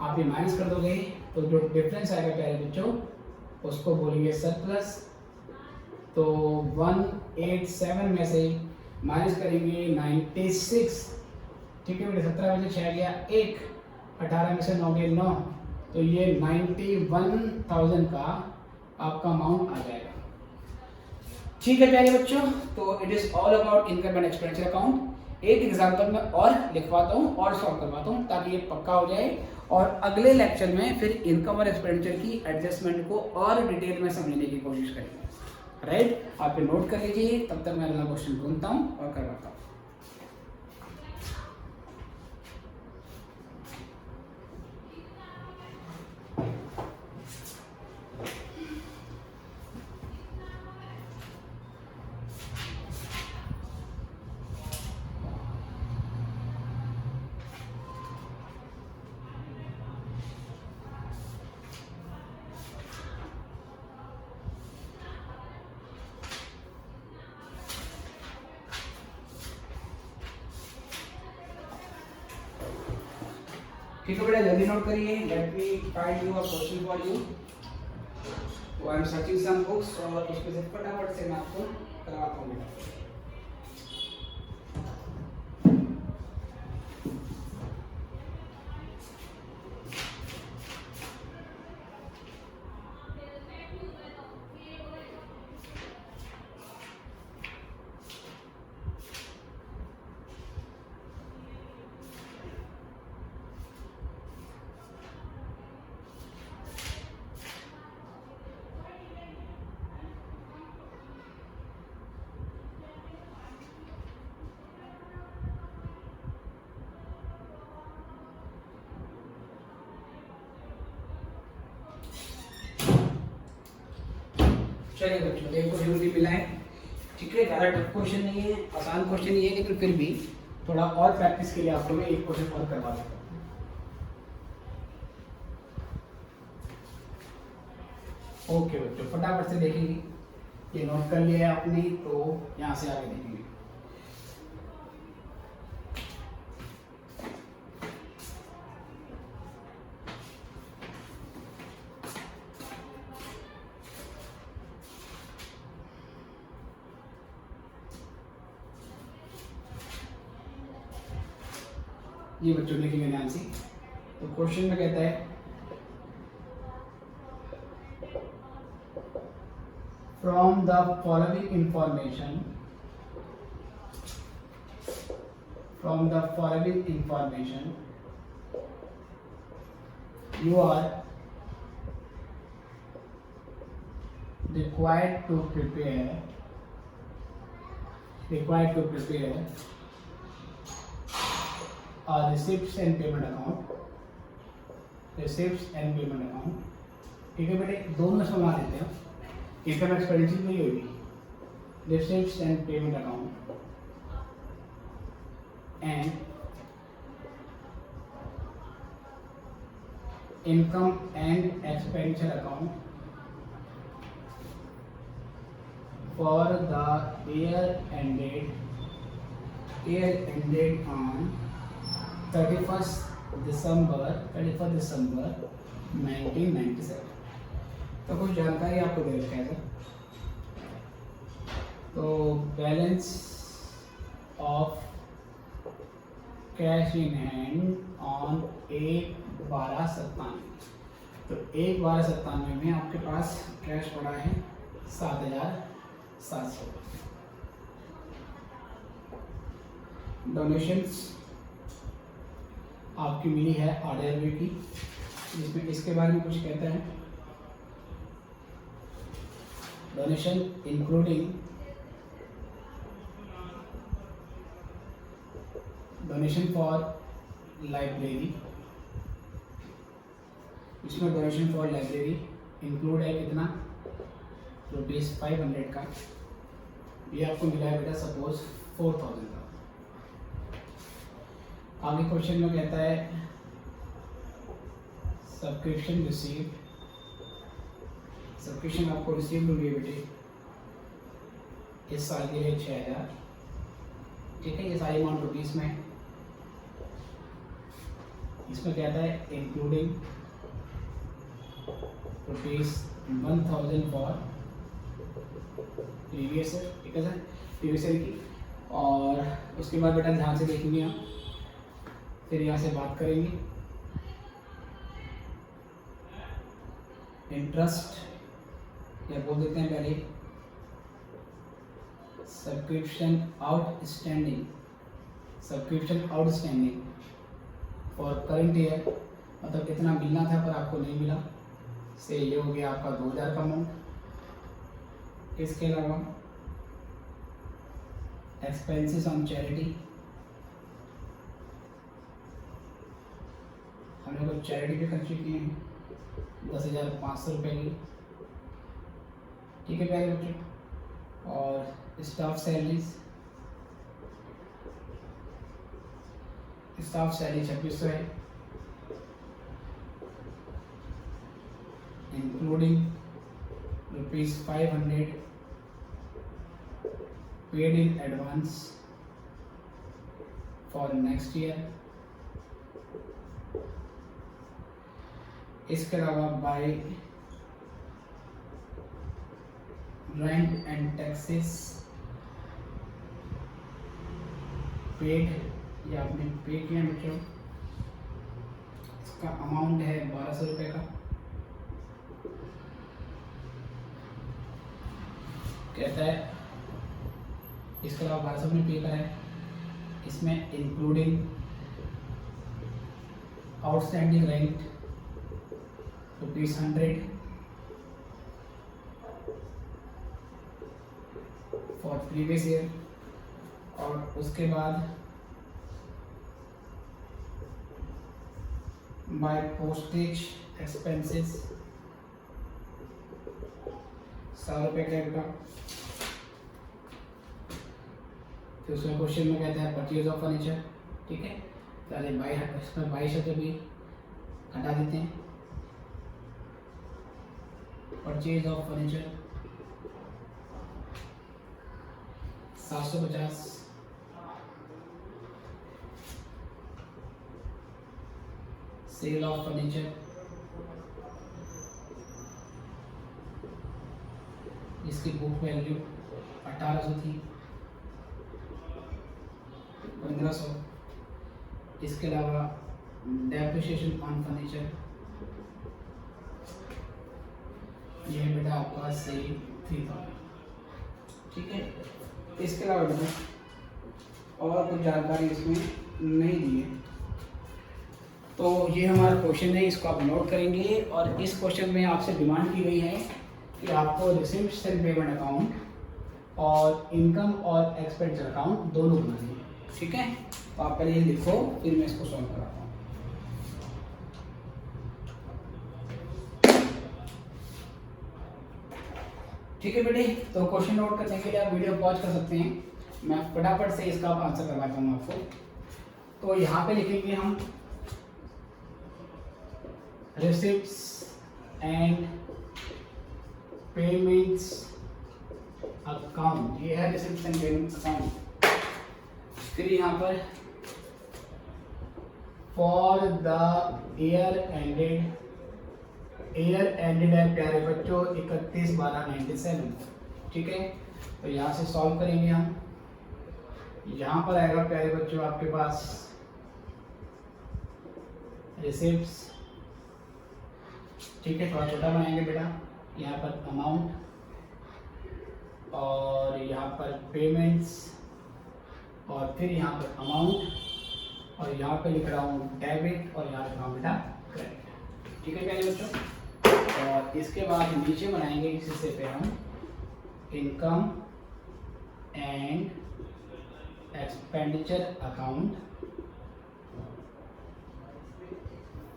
आप ये माइनस कर दोगे तो जो डिफरेंस आएगा प्यारे बच्चों उसको बोलेंगे सरप्लस। तो 187 में से माइनस करेंगे 96, ठीक है बेटे, 17 में से 6 गया 1, 18 में से 9 गए 9, तो ये 91,000 का आपका अमाउंट आ जाएगा, ठीक है प्यारे बच्चों। तो it is all about income and expenditure account. एक एग्जाम्पल में और लिखवाता हूँ और सॉल्व करवाता हूँ ताकि ये पक्का हो जाए, और अगले लेक्चर में फिर इनकम और एक्सपेंडिचर की एडजस्टमेंट को और डिटेल में समझने की कोशिश करेंगे। राइट, आप ये नोट कर लीजिए, तब तक मैं अगला क्वेश्चन ढूंढता हूँ और करवाता हूँ। ठीक है बेटा, जल्दी नोट करिए। Let me find you a question for you. तो I am searching some books और उसमें से फटाफट से मैं आपको करवाता हूँ बेटा। चलिए बच्चों, एक क्वेश्चन भी मिला है, ठीक है, ज़्यादा टफ क्वेश्चन नहीं है, आसान क्वेश्चन ही है, लेकिन फिर भी थोड़ा और प्रैक्टिस के लिए आपको मैं एक क्वेश्चन और करवा देता हूँ। ओके बच्चों, फटाफट से देखेंगे, ये नोट कर लिया है आपने, तो यहाँ से आगे देखेंगे। ये बच्चों देखेंगे ध्यान से। तो क्वेश्चन में कहता है from the following information you are required to prepare a receipts and payment account, ठीक है बेटे, दोनों समा देते हैं, इनकम एक्सपेंडिचर में ही होगी, receipts and payment account and income and expenditure account for the year ended on 31st December 1997। तो कुछ जानकारी आपको दे रखा है सर। तो balance of cash in hand on 1/12/97। तो 1/12/97 में आपके पास कैश पड़ा है 7,700। डोनेशंस आपकी मिली है 8,000 रुपये की, जिसमें इसके बारे में कुछ कहता है। Donation including donation for library, इसमें डोनेशन फॉर लाइब्रेरी इंक्लूड है कितना, ₹500 का। ये आपको मिला है बेटा सपोज 4,000 का। आगे क्वेश्चन में कहता है सब्सक्रिप्शन रिसीव्ड, सब्सक्रिप्शन आपको रिसीव्ड हुई है बेटे इस साल के लिए 6,000। ठीक है, ये सारी अमाउंट रुपीज़ में है। इसमें कहता है इंक्लूडिंग ₹1,000 फॉर प्रीवियस ईयर। ठीक है सर, प्रीवियस ईयर की। और उसके बाद बेटा ध्यान से देखेंगे हम, फिर यहाँ से बात करेंगे। इंटरेस्ट या बोल देते हैं पहले subscription outstanding, subscription outstanding for current year, मतलब कितना मिलना था पर आपको नहीं मिला, से ये हो गया आपका 2,000 का अमाउंट। इसके अलावा एक्सपेंसेस ऑन चैरिटी, हमने कुछ चैरिटी भी खर्च किए हैं 10,500 रुपये की। ठीक है प्यारे बच्चों। और स्टाफ सैलरीज, स्टाफ सैलरी 2,600 है, including ₹500 paid in advance for next year. इसके अलावा bye rent and taxes paid, या आपने पे किया बच्चों, इसका अमाउंट है 1,200 रुपये का। कहता है इसके अलावा 1,200 में पे करा है, इसमें including outstanding rent ₹100 for previous year. और उसके बाद बाय पोस्टेज एक्सपेंसेस 100 रुपये का। फिर उसमें क्वेश्चन में कहता है परचेज ऑफ फर्नीचर। ठीक है, चलिए इसमें 22,000 भी हटा देते हैं। Purchase of furniture 750। Sale of furniture इसकी बुक वैल्यू 1,800 थी, 1,500। इसके अलावा डेप्रिसिएशन ऑन फर्नीचर, ये बेटा आपका सेल 3,000। ठीक है, इसके अलावा बेटा और कुछ जानकारी इसमें नहीं दी है। तो ये हमारा क्वेश्चन है, इसको आप नोट करेंगे। और इस क्वेश्चन में आपसे डिमांड की गई है कि आपको रिसिप्ट एंड पेमेंट अकाउंट और इनकम और एक्सपेंडिचर अकाउंट दोनों बनाने हैं। ठीक है, तो आप पहले ये लिखो, फिर मैं इसको सॉल्व कराता हूँ। ठीक है बेटे, तो क्वेश्चन नोट करने के लिए आप वीडियो पॉज कर सकते हैं, मैं फटाफट से इसका आंसर करवाता हूँ आपको। तो यहाँ पे लिखेंगे हम रिसिप्ट्स एंड पेमेंट्स अकाउंट, ये है रिसिप्ट्स एंड पेमेंट्स अकाउंट। फिर यहाँ पर फॉर द ईयर एंडेड है प्यारे बच्चों 31/12/97, ठीक है। तो यहाँ से सॉल्व करेंगे हम। यहाँ पर आएगा प्यारे बच्चों आपके पास रिसिप्ट्स, ठीक है, थोड़ा छोटा बनाएंगे बेटा। यहाँ पर अमाउंट और यहाँ पर पेमेंट्स और फिर यहाँ पर अमाउंट और यहाँ पे लिख रहा हूँ डेबिट और यहाँ लिख रहा हूँ बेटा क्रेडिट, ठीक है प्यारे बच्चों। और इसके बाद नीचे बनाएंगे इस हिस्से पे हम income and expenditure account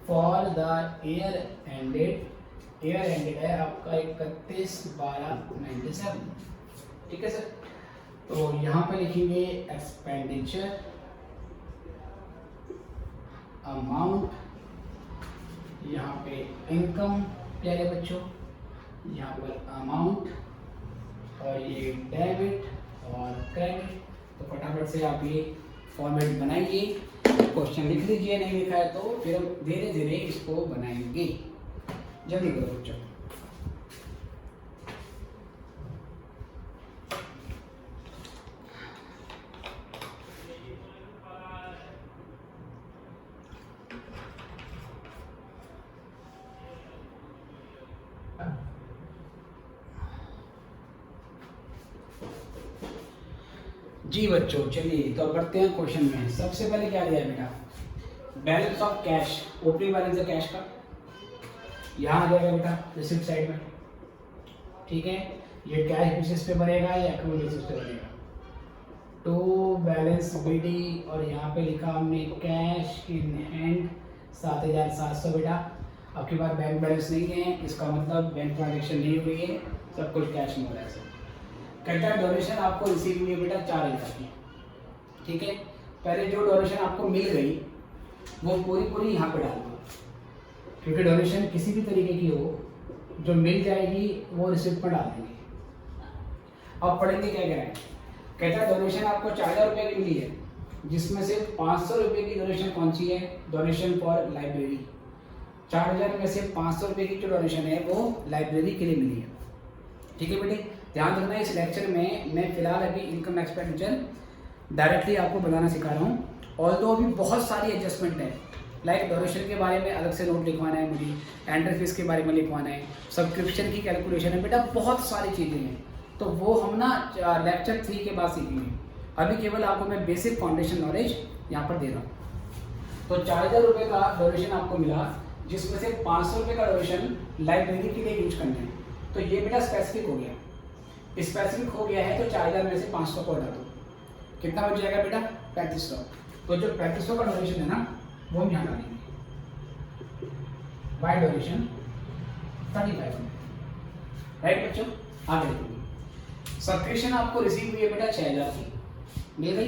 for the year ended है आपका 31/12/97, ठीक है सर। तो यहाँ पे लिखेंगे एक्सपेंडिचर अमाउंट, यहाँ पे इनकम प्यारे बच्चों, यहाँ पर अमाउंट और ये डेबिट और क्रेडिट। तो फटाफट से आप ये फॉर्मेट बनाइए, क्वेश्चन लिख लीजिए, नहीं लिखा है तो फिर हम धीरे धीरे इसको बनाएंगे। जल्दी करो बच्चों। जी बच्चों चलिए तो बढ़ते हैं क्वेश्चन में। सबसे पहले क्या दिया है बेटा, balance of cash, opening balance है कैश का, यहाँ आ जाएगा बेटा रिसिप्ट साइड में, ठीक है। ये कैश बेसिस पे बनेगा या अकाउंट बेसिस पे बनेगा। टू बैलेंस बीडी और यहाँ पे लिखा हमने कैश इन हैंड 7,700 बेटा। आपके पास बैंक बैलेंस नहीं है, इसका मतलब बैंक ट्रांजेक्शन नहीं हुई है, सब कुछ कैश में हो रहा है। कहता है डोनेशन आपको रिसीव हुई है बेटा 4,000 की, ठीक है। पहले जो डोनेशन आपको मिल गई वो पूरी यहाँ पे डाल दो, क्योंकि डोनेशन किसी भी तरीके की हो जो मिल जाएगी वो रिसिप्ट पर डाल देंगे। अब पढ़ेंगे क्या क्या है। कहता है डोनेशन आपको 4,000 रुपये की मिली है, जिसमें से 500 रुपये की डोनेशन कौन सी है, डोनेशन फॉर लाइब्रेरी। 4,000 में से 500 रुपये की जो डोनेशन है वो लाइब्रेरी के लिए मिली है, ठीक है बेटे। ध्यान रखना इस लेक्चर में मैं फिलहाल अभी इनकम एक्सपेंडिचर डायरेक्टली आपको बताना सिखा रहा हूँ। ऑल्दो अभी बहुत सारी एडजस्टमेंट है, लाइक डोनेशन के बारे में अलग से नोट लिखवाना है मुझे, एंट्री फीस के बारे में लिखवाना है, सब्सक्रिप्शन की कैलकुलेशन है बेटा, बहुत सारी चीज़ें हैं। तो वो हम ना लेक्चर 3 के बाद सीखेंगे। अभी केवल आपको मैं बेसिक फाउंडेशन नॉलेज यहाँ पर दे रहा हूँ। तो 4,000 रुपये का डोनेशन आपको मिला, जिसमें से 500 रुपये का डोनेशन लाइब्रेरी के लिए यूज करना है। तो ये बेटा स्पेसिफिक हो गया, स्पेसिफिक हो गया है। तो 4,000 में से 500 को हटा दो, कितना बच जाएगा बेटा 3,500। तो जो 3,500 का डोनेशन है ना वो हम यहाँ डालेंगे, बाय डोनेशन 3,500, राइट बच्चों। आगे देखिए, सब्सक्रिप्शन आपको रिसीव हुई है बेटा 6,000 की, मिल गई,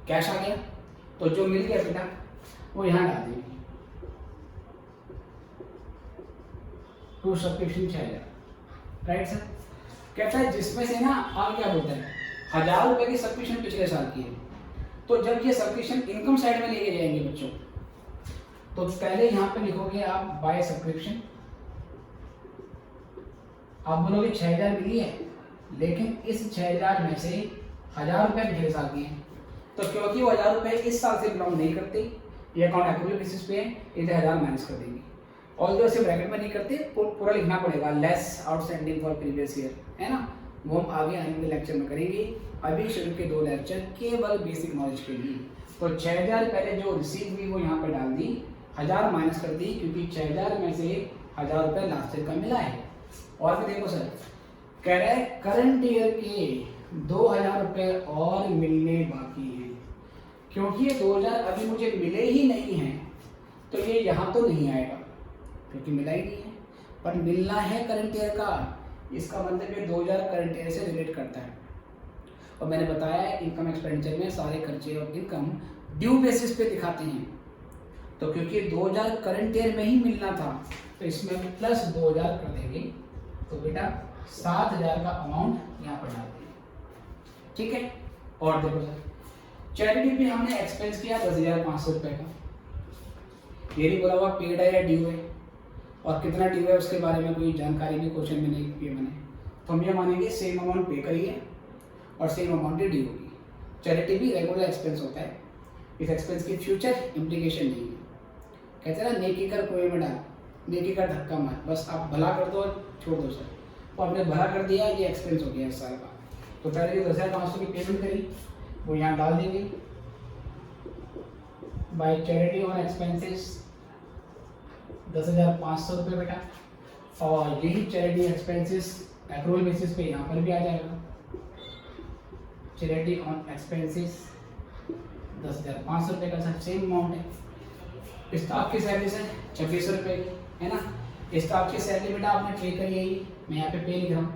कैश आ गया। तो जो मिल गया बेटा वो यहाँ डाल देंगे, टू सब्सक्रिप्शन 6,000, राइट सर। कहता है जिसमें से ना आप क्या बोलते हैं 1,000 रुपये की सब्सक्रिप्शन पिछले साल की है। तो जब ये सब्सक्रिप्शन इनकम साइड में लेके जाएंगे बच्चों, तो पहले यहाँ पे लिखोगे आप बाय सब्सक्रिप्शन। आप बोलोगे 6,000 मिली है, लेकिन इस 6,000 में से 1,000 रुपये पिछले साल की है। तो क्योंकि वो 1,000 रुपये इस साल से बिलोंग नहीं करते, ये अकाउंट एक्रूअल बेसिस पे है, इसे 1,000 माइनस कर देंगे। और जो इसे ब्रैकेट में नहीं करते पूरा लिखना पड़ेगा, less outstanding for previous year, है ना। वो हम आगे आने वाले लेक्चर में करेंगे। अभी शुरू के 2 लेक्चर केवल बेसिक नॉलेज के लिए। तो 6,000 पहले जो रिसीव हुई वो यहाँ पे डाल दी, 1,000 माइनस कर दी, क्योंकि 6,000 में से 1,000 रुपये लास्ट ईयर का मिला है। और भी देखो सर, कह रहे हैं करंट ईयर के 2,000 रुपये और मिलने बाकी हैं। क्योंकि ये 2,000 अभी मुझे मिले ही नहीं हैं, तो ये यहाँ तो नहीं आएगा क्योंकि मिला ही नहीं है, पर मिलना है करंट ईयर का। इसका मतलब ये 2,000 करंट ईयर से रिलेट करता है। और मैंने बताया इनकम एक्सपेंडिचर में सारे खर्चे और इनकम ड्यू बेसिस पे दिखाते हैं। तो क्योंकि 2000 करंट ईयर में ही मिलना था तो इसमें प्लस 2000 कर देंगे, तो बेटा 7000 का अमाउंट यहाँ पर डाल देंगे। ठीक है। और देखो सर, चैरिटी भी हमने एक्सपेंस किया 10,500 रुपये का, ये नहीं बोला हुआ पेड है या ड्यू है, और कितना ड्यू है उसके बारे में कोई जानकारी भी क्वेश्चन में नहीं दी मैंने, तो हम ये मानेंगे सेम अमाउंट पे करिए और सेम अमाउंट ही ड्यू होगी। चैरिटी भी रेगुलर एक्सपेंस होता है, इस एक्सपेंस की फ्यूचर इम्प्लीकेशन नहीं है। कहते हैं ना नेकी कर कुएं में डाल, नेकी कर धक्का मार, बस आप भला कर दो और छोड़ दो सर। तो आपने भला कर दिया, ये एक्सपेंस हो गया इस साल का, तो पहले जो 10,500 की पेमेंट करी वो यहाँ डाल देंगे बाय चैरिटी ऑन एक्सपेंसेस 10,500 रुपये बेटा, और यही चैरिटी एक्सपेंसेस एक्रूअल बेसिस पे यहाँ पर भी आ जाएगा। चैरिटी ऑन एक्सपेंसेस 10,500 रुपये का सर सेम अमाउंट है। स्टाफ की सैलरी सर 2600 रुपये की है ना, स्टाफ की सैलरी बेटा आपने पे करी है, ये मैं यहाँ पे पे लिख रहा हूँ।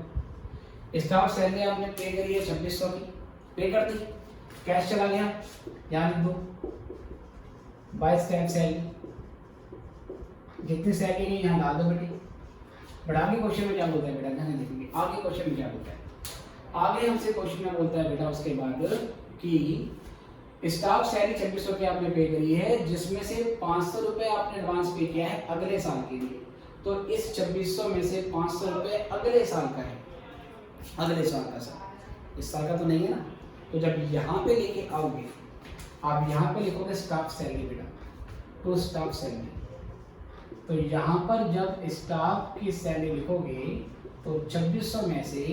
स्टाफ सैलरी आपने पे करी है 2600 की, पे कर दी, कैश चला गया, यहाँ लिख दो बाय स्टैम्प सैलरी, जितनी सैलरी है यहाँ डाल दो बेटी। बट आगे क्वेश्चन में क्या बोलता है बेटा, ध्यान देखेंगे आगे क्वेश्चन में क्या बोलता है। आगे हमसे क्वेश्चन में बोलता है बेटा उसके बाद कि स्टाफ सैलरी 2600 की आपने पे करी है, जिसमें से 500 रुपये आपने एडवांस पे किया है अगले साल के लिए, तो इस 2600 में से 500 रुपये अगले साल का है, अगले साल का सर, इस साल का तो नहीं है ना। तो जब यहाँ पे लेके आओगे आप यहाँ पे लिखोगे स्टाफ सैलरी बेटा, तो स्टाफ सैलरी, तो यहाँ पर जब स्टाफ की सैलरी लिखोगे तो 2600 में से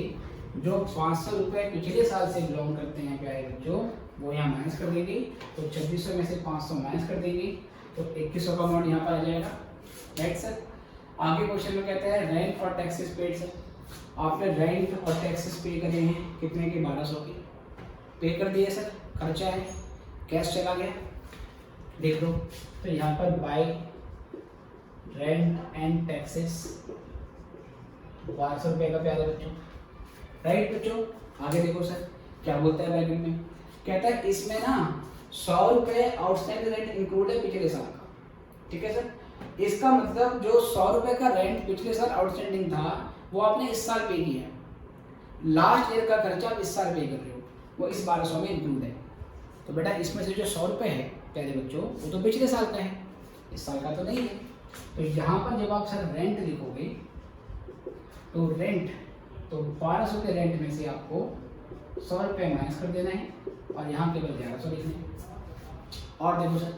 जो 500 रुपये पिछले साल से बिलोंग करते हैं प्यारे बच्चों, वो यहाँ माइनस कर देंगे, तो 2600 में से 500 माइनस कर देंगे, तो 2100 का अमाउंट यहाँ पर आ जाएगा। Right sir. आगे क्वेश्चन में कहता है रेंट और टैक्सेस पेड सर, आपने रेंट और टैक्सेस पे करे हैं कितने के 1200 के पे कर दिए सर, खर्चा है, कैश चला गया, देख लो। तो यहाँ पर बाय रेंट एंड टैक्सेस 1200 रुपये का प्यारे बच्चों। राइट बच्चों। आगे देखो सर क्या बोलता है ब्रैकेट में, कहता है इसमें ना 100 रुपये आउटस्टैंडिंग रेंट इंक्लूड है पिछले साल का। ठीक है सर, इसका मतलब जो 100 रुपये का रेंट पिछले साल आउटस्टैंडिंग था वो आपने इस साल पे किया है, लास्ट ईयर का खर्चा आप इस साल पे कर रहे हो, वो इस 1200 में इंक्लूड है। तो बेटा इसमें से जो 100 रुपये है प्यारे बच्चों वो तो पिछले साल का है, इस साल का तो नहीं है। तो यहाँ पर जब आप सर रेंट लिखोगे तो रेंट, तो 1200 के रेंट में से आपको 100 रुपये माइनस कर देना है और यहाँ केवल 1100 लिखना है। और देखो सर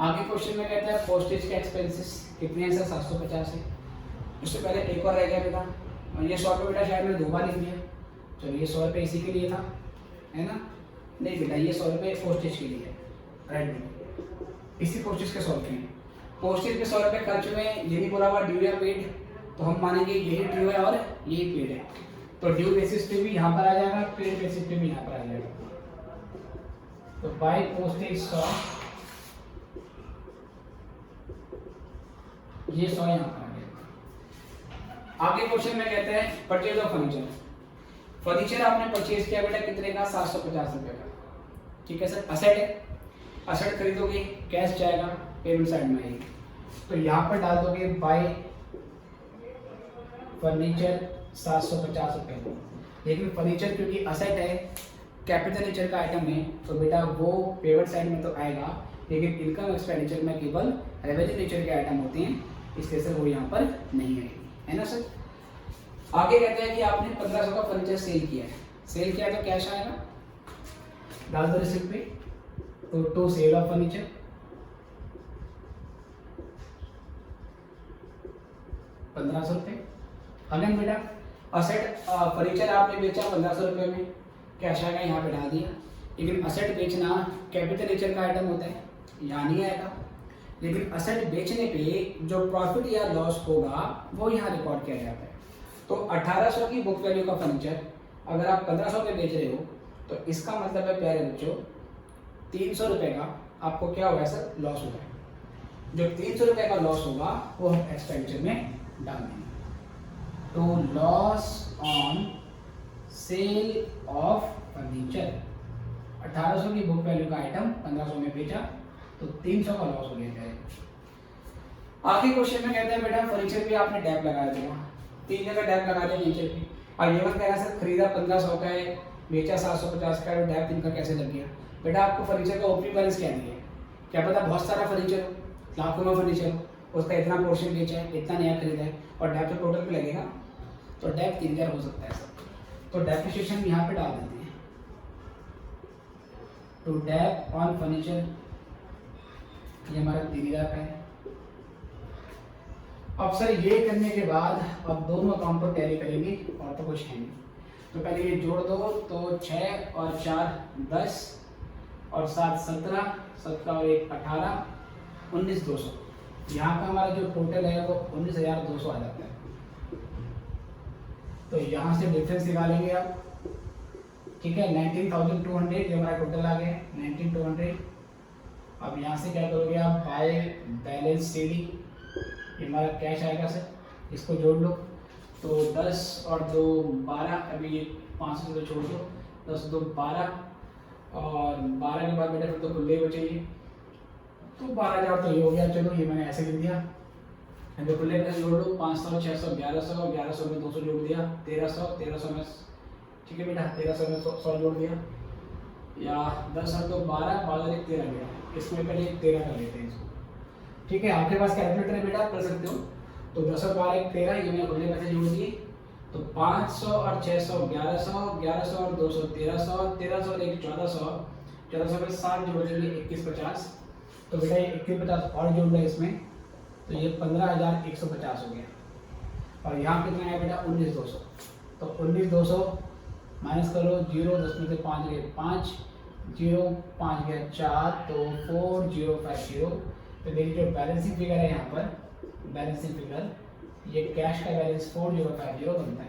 आगे क्वेश्चन में कहता है पोस्टेज के एक्सपेंसेस कितने हैं सर, 750 है। उससे पहले एक और रह गया बेटा, और ये 100 रुपये बेटा शायद मैंने 2 बार लिख दिया, चलो ये 100 रुपये इसी के लिए था है ना, नहीं बेटा ये 100 रुपये पोस्टेज के लिए है। राइट बेटा, इसी पोस्टेज के 100 रुपये हैं, पोस्टेज के 100 रुपये खर्च में ये नहीं बोला हुआ ड्यू या पेड, तो हम मानेंगे यही ड्यू है और यही पेड है, तो ड्यू बेसिस पे भी यहाँ पर आ जाएगा, पेड बेसिस पे भी यहाँ पर आ जाएगा। तो बाय पोस्टेज 100, ये 100 यहाँ पर आ गया। आगे क्वेश्चन में कहते हैं परचेज ऑफ फर्नीचर, फर्नीचर आपने परचेज किया बेटा कितने का, 750 रुपये का। ठीक है सर, असेट है, असेट खरीदोगे कैश जाएगा, पेमेंट साइड में आएगी, तो यहाँ पर डाल दोगे बाय फर्नीचर 750 रुपये। लेकिन फर्नीचर क्योंकि असेट है, कैपिटल नेचर का आइटम है, तो बेटा वो पेमेंट साइड में तो आएगा, लेकिन इनकम एक्सपेंडिचर में केवल रेवेन्यू नेचर के आइटम होते हैं, इसलिए सर वो यहाँ पर नहीं आएगी, है ना सर। आगे कहते हैं कि आपने 1500 का फर्नीचर सेल किया है, सेल किया तो कैश आएगा, डाल दो रिसिप्ट पे, तो टू सेल ऑफ फर्नीचर 1500 रुपये। अगेन बेटा असेट फर्नीचर आपने बेचा 1500 रुपये में, कैश आएगा यहाँ पे डाल दिया, लेकिन असेट बेचना कैपिटल नेचर का आइटम होता है, यहाँ नहीं आएगा, लेकिन असेट बेचने पे जो प्रॉफिट या लॉस होगा वो यहाँ रिकॉर्ड किया जाता है। तो 1800 की बुक वैल्यू का फर्नीचर अगर आप 1500 पे बेच रहे हो तो इसका मतलब है प्यारे बच्चों 300 रुपये का आपको क्या होगा सर, लॉस होगा। जो 300 रुपये का लॉस होगा वो हम एक्सपेंडिचर में डाल देंगे। तो loss on sale of furniture, 1800 की बुक वैल्यू का आइटम 1500 में बेचा, तो 300 का लॉस हो गया क्या। आखिरी क्वेश्चन में कहते हैं बेटा फर्नीचर पे आपने डैप लगाया था, 3 जगह डैप लगा दिया नीचे पे, और ये मत कहना सर खरीदा 1500 का है बेचा 750 का है, डैप इनका कैसे लग गया। बेटा आपको फर्नीचर का ओपनिंग बैलेंस क्या दिया है, क्या पता बहुत सारा फर्नीचर हो, लाखों में फर्नीचर हो, उसका इतना पोर्शन बेचा है, इतना नया खरीदा है, और डैप तो टोटल पे लगेगा, तो डैप 3000 हो सकता है सर। तो डेप्रिसिएशन यहाँ पे डाल देते हैं, तो डैप ऑन फर्नीचर ये हमारा 3000 का है। अब सर ये करने के बाद अब दोनों अकाउंट को टैली करेंगे और तो कुछ है नहीं। तो पहले ये जोड़ दो, तो 6 और 4 10 और 7 17, 17 और 1 18, 19,200। यहाँ का हमारा जो टोटल है वो 19,200 आ जाता है। तो यहाँ से डिफरेंस निकालेंगे आप, ठीक है, 19,200 ये हमारा टोटल आ गया 19,200। अब यहाँ से क्या करोगे आप, बाय बैलेंस CD, ये हमारा कैश आएगा सर, इसको जोड़ लो। तो 10 और 2 12, अभी ये 500 से छोड़ दो, 10 2 12, और 12 के बाद बेटा फिर तो खुले बचेंगे, तो 12,000 तो ये हो गया। चलो ये मैंने ऐसे लिख दिया, जो खुले पैसे जोड़ लो, 500 600 1100, 1100 में 200 जोड़ दिया, 1300, 1300 में, ठीक है बेटा 1300 में 100 जोड़ दिया, या 10 और 2 12, 12 एक 13 गया, इसमें पहले 13 कर लेते हैं इसको, ठीक है। आपके पास कैलकुलेटर है बेटा, आप कर सकते हो। तो 10 और 12 एक 13, ये मैंने खुले पैसे जोड़ दिए, तो 500 और 600 1100, 1100 और 200 1300, 1300 और 1 1400, 1400 में 7 जोड़ देंगे 2150, तो बेटा ये 2150 और जोड़ रहे इसमें, तो ये 15,150 हो गया। और यहाँ कितना है बेटा 19,200, तो 19,200 माइनस करो, 0 10 में से 5 गए 5, 0 5 गया 4, तो 4050। तो मेरी जो बैलेंसिंग फिगर है यहाँ पर, बैलेंसिंग फिगर ये कैश का बैलेंस 4050 बनता है।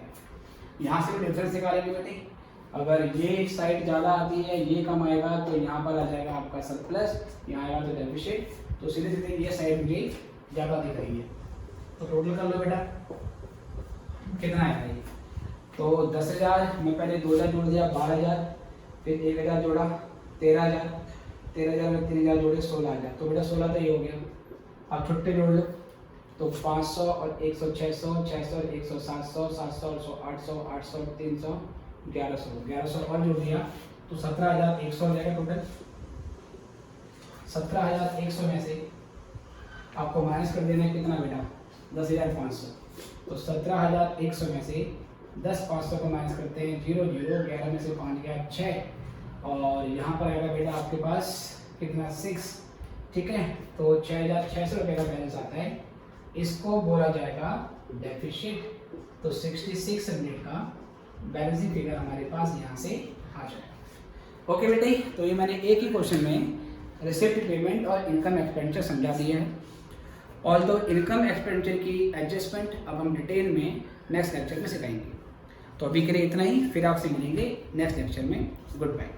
यहाँ से भी डिफरेंस निकालेंगे बेटे, अगर ये साइड ज़्यादा आती है ये कम आएगा, तो यहाँ पर आ जाएगा आपका सरप्लस, यहाँ आएगा तो डेफिसिट, तो सीधे सीधे ये साइड मुझे ज़्यादा दिख रही है। तो टोटल कर लो बेटा कितना आएगा ये, तो 10,000 में पहले 2,000 जोड़ दिया 12,000, फिर 1,000 जोड़ा 13,000, 13,000 में 3,000 जोड़े 16,000, तो बेटा 16 तो ये हो गया। अब छुट्टे जोड़ लो, तो 500 और 100 600, 600 और 100 700, 700 और 100 800, 800 और 300 1100, 1100 और जोड़ दिया, तो 17,100 हो जाएगा टोटल। 17,100 में से आपको माइनस कर देना है कितना बेटा 10,500, तो 17,100 में से 10,500 को माइनस करते हैं 0 0, 11 में से 5 गया 6, और यहाँ पर आएगा बेटा आपके पास कितना 6, ठीक है। तो 6,600 रुपये का बैलेंस आता है, इसको बोला जाएगा डेफिसिट। तो 6600 का बैलेंसिंग फिगर हमारे पास यहाँ से आ जाएगा। ओके बेटे, तो ये मैंने एक ही क्वेश्चन में रिसिप्ट पेमेंट और इनकम एक्सपेंडिचर समझा दिया है। और तो इनकम एक्सपेंडिचर की एडजस्टमेंट अब हम डिटेल में नेक्स्ट लेक्चर में सिखाएंगे। तो अभी के लिए इतना ही, फिर आपसे मिलेंगे नेक्स्ट लेक्चर में। Good bye.